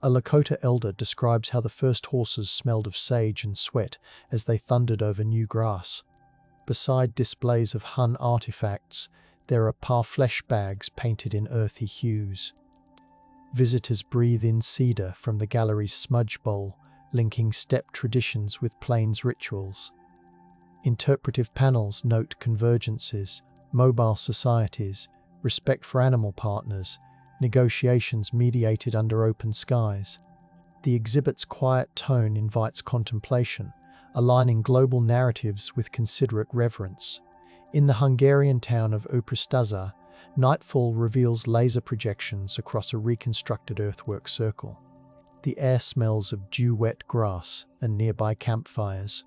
A Lakota elder describes how the first horses smelled of sage and sweat as they thundered over new grass. Beside displays of Hun artifacts, there are parfleche bags painted in earthy hues. Visitors breathe in cedar from the gallery's smudge bowl, linking steppe traditions with plains rituals. Interpretive panels note convergences, mobile societies, respect for animal partners, negotiations mediated under open skies. The exhibit's quiet tone invites contemplation, aligning global narratives with considerate reverence. In the Hungarian town of Oprestaza, nightfall reveals laser projections across a reconstructed earthwork circle. The air smells of dew-wet grass and nearby campfires.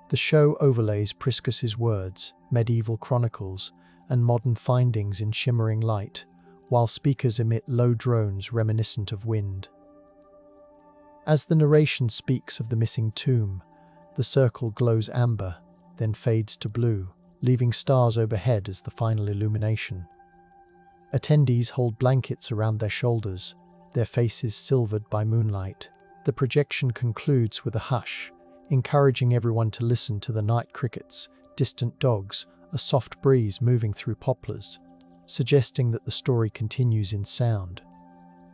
The show overlays Priscus's words, medieval chronicles, and modern findings in shimmering light, while speakers emit low drones reminiscent of wind. As the narration speaks of the missing tomb, the circle glows amber, then fades to blue, leaving stars overhead as the final illumination. Attendees hold blankets around their shoulders, their faces silvered by moonlight. The projection concludes with a hush, encouraging everyone to listen to the night crickets, distant dogs, a soft breeze moving through poplars, suggesting that the story continues in sound.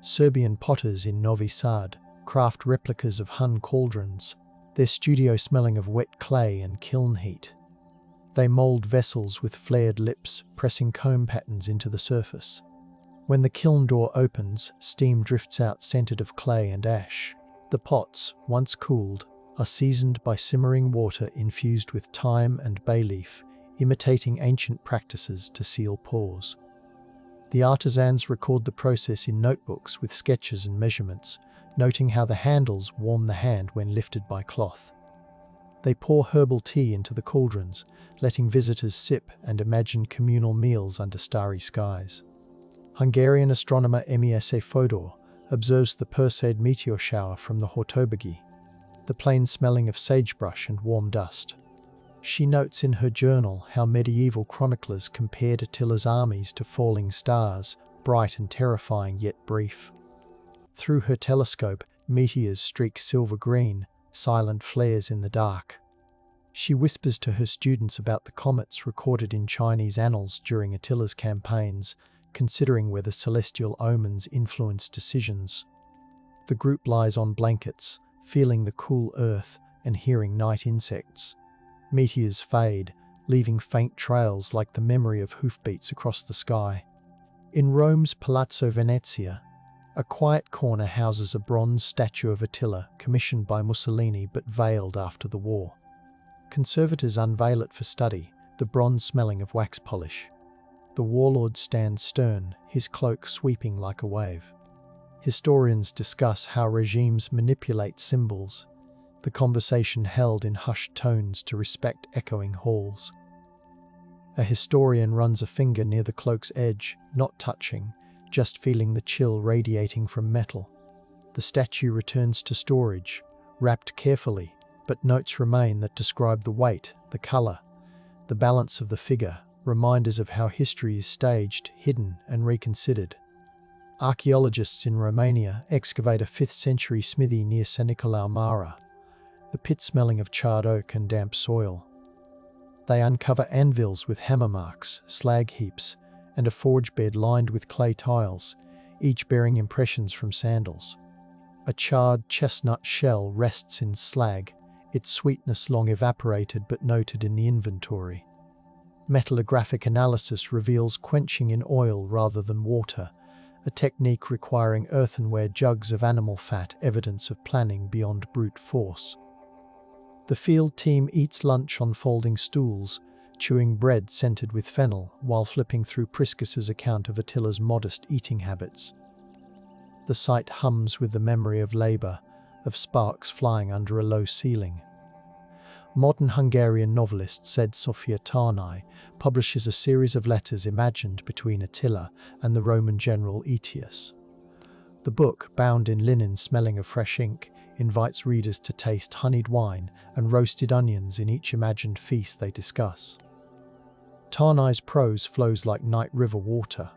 Serbian potters in Novi Sad craft replicas of Hun cauldrons, their studio smelling of wet clay and kiln heat. They mold vessels with flared lips, pressing comb patterns into the surface. When the kiln door opens, steam drifts out scented of clay and ash. The pots, once cooled, are seasoned by simmering water infused with thyme and bay leaf, imitating ancient practices to seal pores. The artisans record the process in notebooks with sketches and measurements, noting how the handles warm the hand when lifted by cloth. They pour herbal tea into the cauldrons, letting visitors sip and imagine communal meals under starry skies. Hungarian astronomer Emiese Fodor observes the Perseid meteor shower from the Hortobagi, the plain smelling of sagebrush and warm dust. She notes in her journal how medieval chroniclers compared Attila's armies to falling stars, bright and terrifying yet brief. Through her telescope, meteors streak silver-green, silent flares in the dark. She whispers to her students about the comets recorded in Chinese annals during Attila's campaigns, considering whether celestial omens influence decisions. The group lies on blankets, feeling the cool earth and hearing night insects. Meteors fade, leaving faint trails like the memory of hoofbeats across the sky. In Rome's Palazzo Venezia, a quiet corner houses a bronze statue of Attila commissioned by Mussolini but veiled after the war. Conservators unveil it for study, the bronze smelling of wax polish. The warlord stands stern, his cloak sweeping like a wave. Historians discuss how regimes manipulate symbols, the conversation held in hushed tones to respect echoing halls. A historian runs a finger near the cloak's edge, not touching, just feeling the chill radiating from metal. The statue returns to storage, wrapped carefully, but notes remain that describe the weight, the colour, the balance of the figure, reminders of how history is staged, hidden and reconsidered. Archaeologists in Romania excavate a 5th century smithy near San Nicolau Mare, the pit smelling of charred oak and damp soil. They uncover anvils with hammer marks, slag heaps, and a forge bed lined with clay tiles, each bearing impressions from sandals. A charred chestnut shell rests in slag, its sweetness long evaporated but noted in the inventory. Metallographic analysis reveals quenching in oil rather than water, a technique requiring earthenware jugs of animal fat, evidence of planning beyond brute force. The field team eats lunch on folding stools, chewing bread scented with fennel, while flipping through Priscus's account of Attila's modest eating habits. The sight hums with the memory of labour, of sparks flying under a low ceiling. Modern Hungarian novelist Szed Sofia Tarnai publishes a series of letters imagined between Attila and the Roman general Aetius. The book, bound in linen smelling of fresh ink, invites readers to taste honeyed wine and roasted onions in each imagined feast they discuss. Tarnai's prose flows like night river water.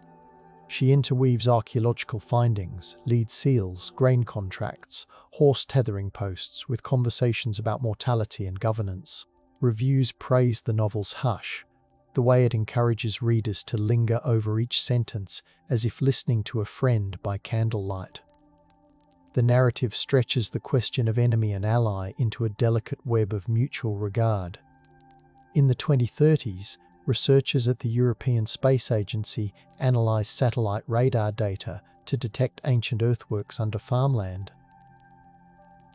She interweaves archaeological findings, lead seals, grain contracts, horse tethering posts with conversations about mortality and governance. Reviews praise the novel's hush, the way it encourages readers to linger over each sentence as if listening to a friend by candlelight. The narrative stretches the question of enemy and ally into a delicate web of mutual regard. In the 2030s, researchers at the European Space Agency analysed satellite radar data to detect ancient earthworks under farmland.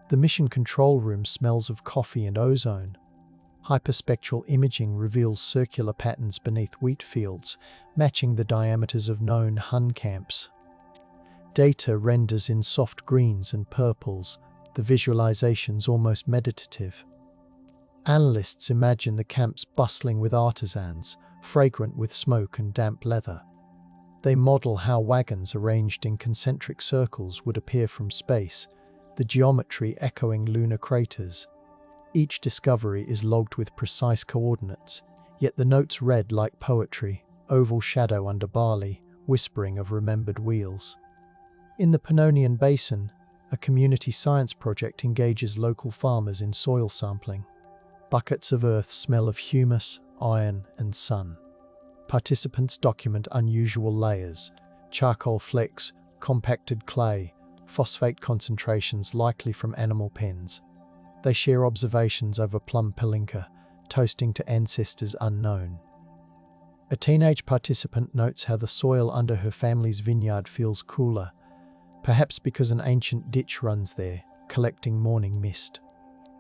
The mission control room smells of coffee and ozone. Hyperspectral imaging reveals circular patterns beneath wheat fields, matching the diameters of known Hun camps. Data renders in soft greens and purples, the visualizations almost meditative. Analysts imagine the camps bustling with artisans, fragrant with smoke and damp leather. They model how wagons arranged in concentric circles would appear from space, the geometry echoing lunar craters. Each discovery is logged with precise coordinates, yet the notes read like poetry, oval shadow under barley, whispering of remembered wheels. In the Pannonian Basin, a community science project engages local farmers in soil sampling. Buckets of earth smell of humus, iron, and sun. Participants document unusual layers, charcoal flecks, compacted clay, phosphate concentrations likely from animal pens. They share observations over plum palinka, toasting to ancestors unknown. A teenage participant notes how the soil under her family's vineyard feels cooler, perhaps because an ancient ditch runs there, collecting morning mist.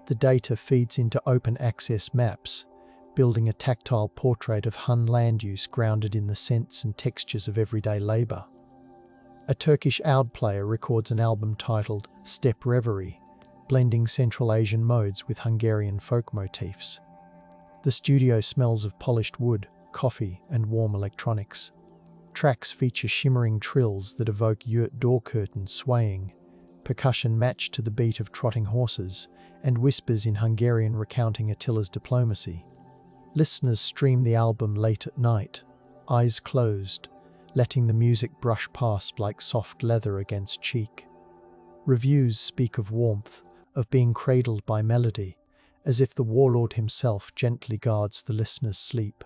The data feeds into open access maps, building a tactile portrait of Hun land use grounded in the scents and textures of everyday labour. A Turkish oud player records an album titled Steppe Reverie, blending Central Asian modes with Hungarian folk motifs. The studio smells of polished wood, coffee, and warm electronics. Tracks feature shimmering trills that evoke yurt door curtains swaying, percussion matched to the beat of trotting horses, and whispers in Hungarian recounting Attila's diplomacy. Listeners stream the album late at night, eyes closed, letting the music brush past like soft leather against cheek. Reviews speak of warmth, of being cradled by melody, as if the warlord himself gently guards the listener's sleep.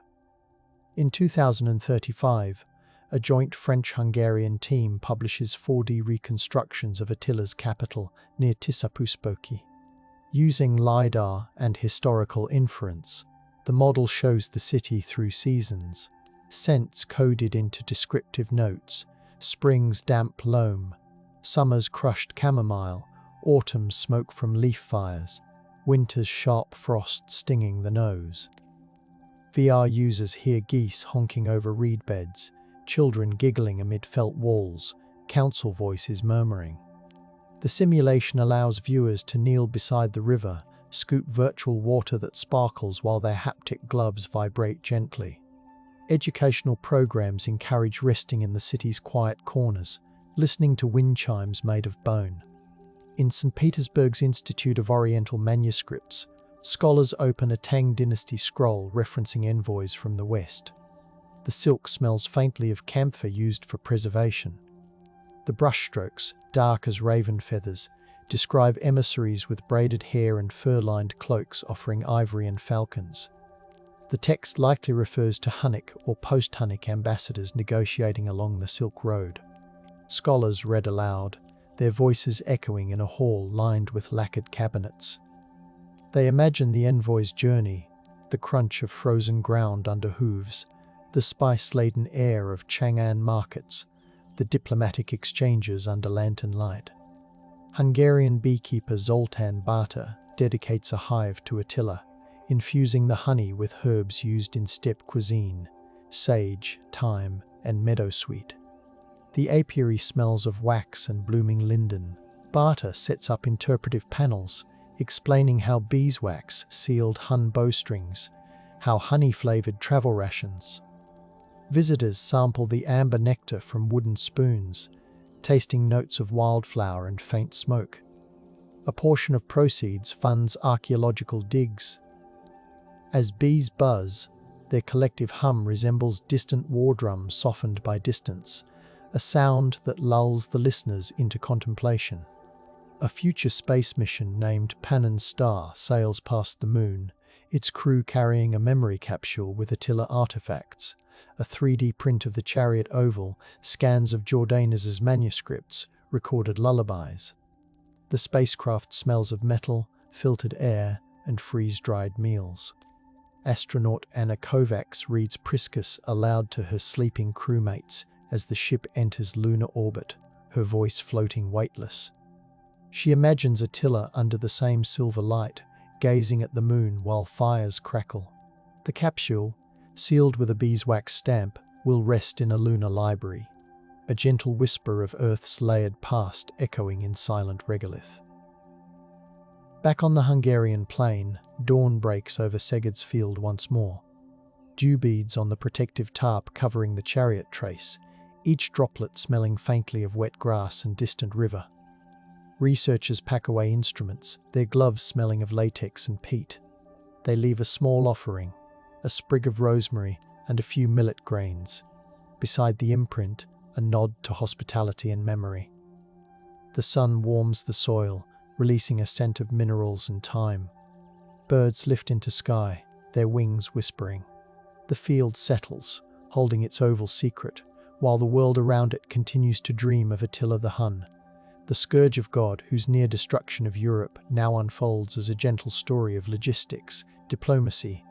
In 2035, a joint French-Hungarian team publishes 4D reconstructions of Attila's capital near Tiszapuszpoki. Using LiDAR and historical inference, the model shows the city through seasons, scents coded into descriptive notes, spring's damp loam, summer's crushed chamomile, autumn's smoke from leaf fires, winter's sharp frost stinging the nose. VR users hear geese honking over reed beds, children giggling amid felt walls, council voices murmuring. The simulation allows viewers to kneel beside the river, scoop virtual water that sparkles while their haptic gloves vibrate gently. Educational programs encourage resting in the city's quiet corners, listening to wind chimes made of bone. In St. Petersburg's Institute of Oriental Manuscripts, scholars open a Tang dynasty scroll referencing envoys from the west. The silk smells faintly of camphor used for preservation. The brushstrokes, dark as raven feathers, describe emissaries with braided hair and fur-lined cloaks offering ivory and falcons. The text likely refers to Hunnic or post-Hunnic ambassadors negotiating along the Silk Road. Scholars read aloud, their voices echoing in a hall lined with lacquered cabinets. They imagined the envoy's journey, the crunch of frozen ground under hooves, the spice-laden air of Chang'an markets, the diplomatic exchanges under lantern light. Hungarian beekeeper Zoltán Bata dedicates a hive to Attila, infusing the honey with herbs used in steppe cuisine, sage, thyme, and meadowsweet. The apiary smells of wax and blooming linden. Bata sets up interpretive panels, explaining how beeswax sealed Hun bowstrings, how honey flavored travel rations. Visitors sample the amber nectar from wooden spoons, tasting notes of wildflower and faint smoke. A portion of proceeds funds archaeological digs. As bees buzz, their collective hum resembles distant war drums softened by distance, a sound that lulls the listeners into contemplation. A future space mission named Pannon's Star sails past the moon, its crew carrying a memory capsule with Attila artifacts, a 3D print of the chariot oval, scans of Jordanus's manuscripts, recorded lullabies. The spacecraft smells of metal, filtered air, and freeze-dried meals. Astronaut Anna Kovacs reads Priscus aloud to her sleeping crewmates as the ship enters lunar orbit, her voice floating weightless. She imagines Attila under the same silver light, gazing at the moon while fires crackle. The capsule, sealed with a beeswax stamp, will rest in a lunar library, a gentle whisper of Earth's layered past echoing in silent regolith. Back on the Hungarian plain, dawn breaks over Szeged's field once more. Dew beads on the protective tarp covering the chariot trace, each droplet smelling faintly of wet grass and distant river. Researchers pack away instruments, their gloves smelling of latex and peat. They leave a small offering, a sprig of rosemary and a few millet grains. Beside the imprint, a nod to hospitality and memory. The sun warms the soil, releasing a scent of minerals and thyme. Birds lift into sky, their wings whispering. The field settles, holding its oval secret, while the world around it continues to dream of Attila the Hun, the scourge of God whose near destruction of Europe now unfolds as a gentle story of logistics, diplomacy,